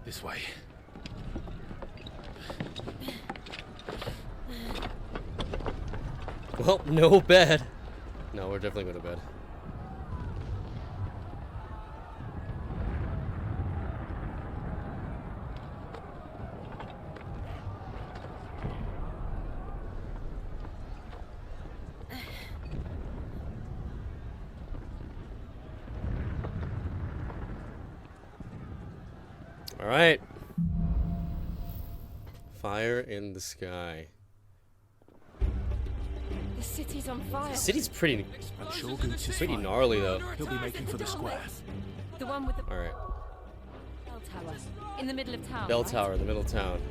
This way. Well, no bed. No, we're definitely going to bed. All right. Fire in the sky. The city's on fire. The city's pretty, I'm sure Goots is pretty fine. gnarly though. He'll be making for the square. The one with the All right. bell tower in the middle of town. Bell right? tower in the middle of town.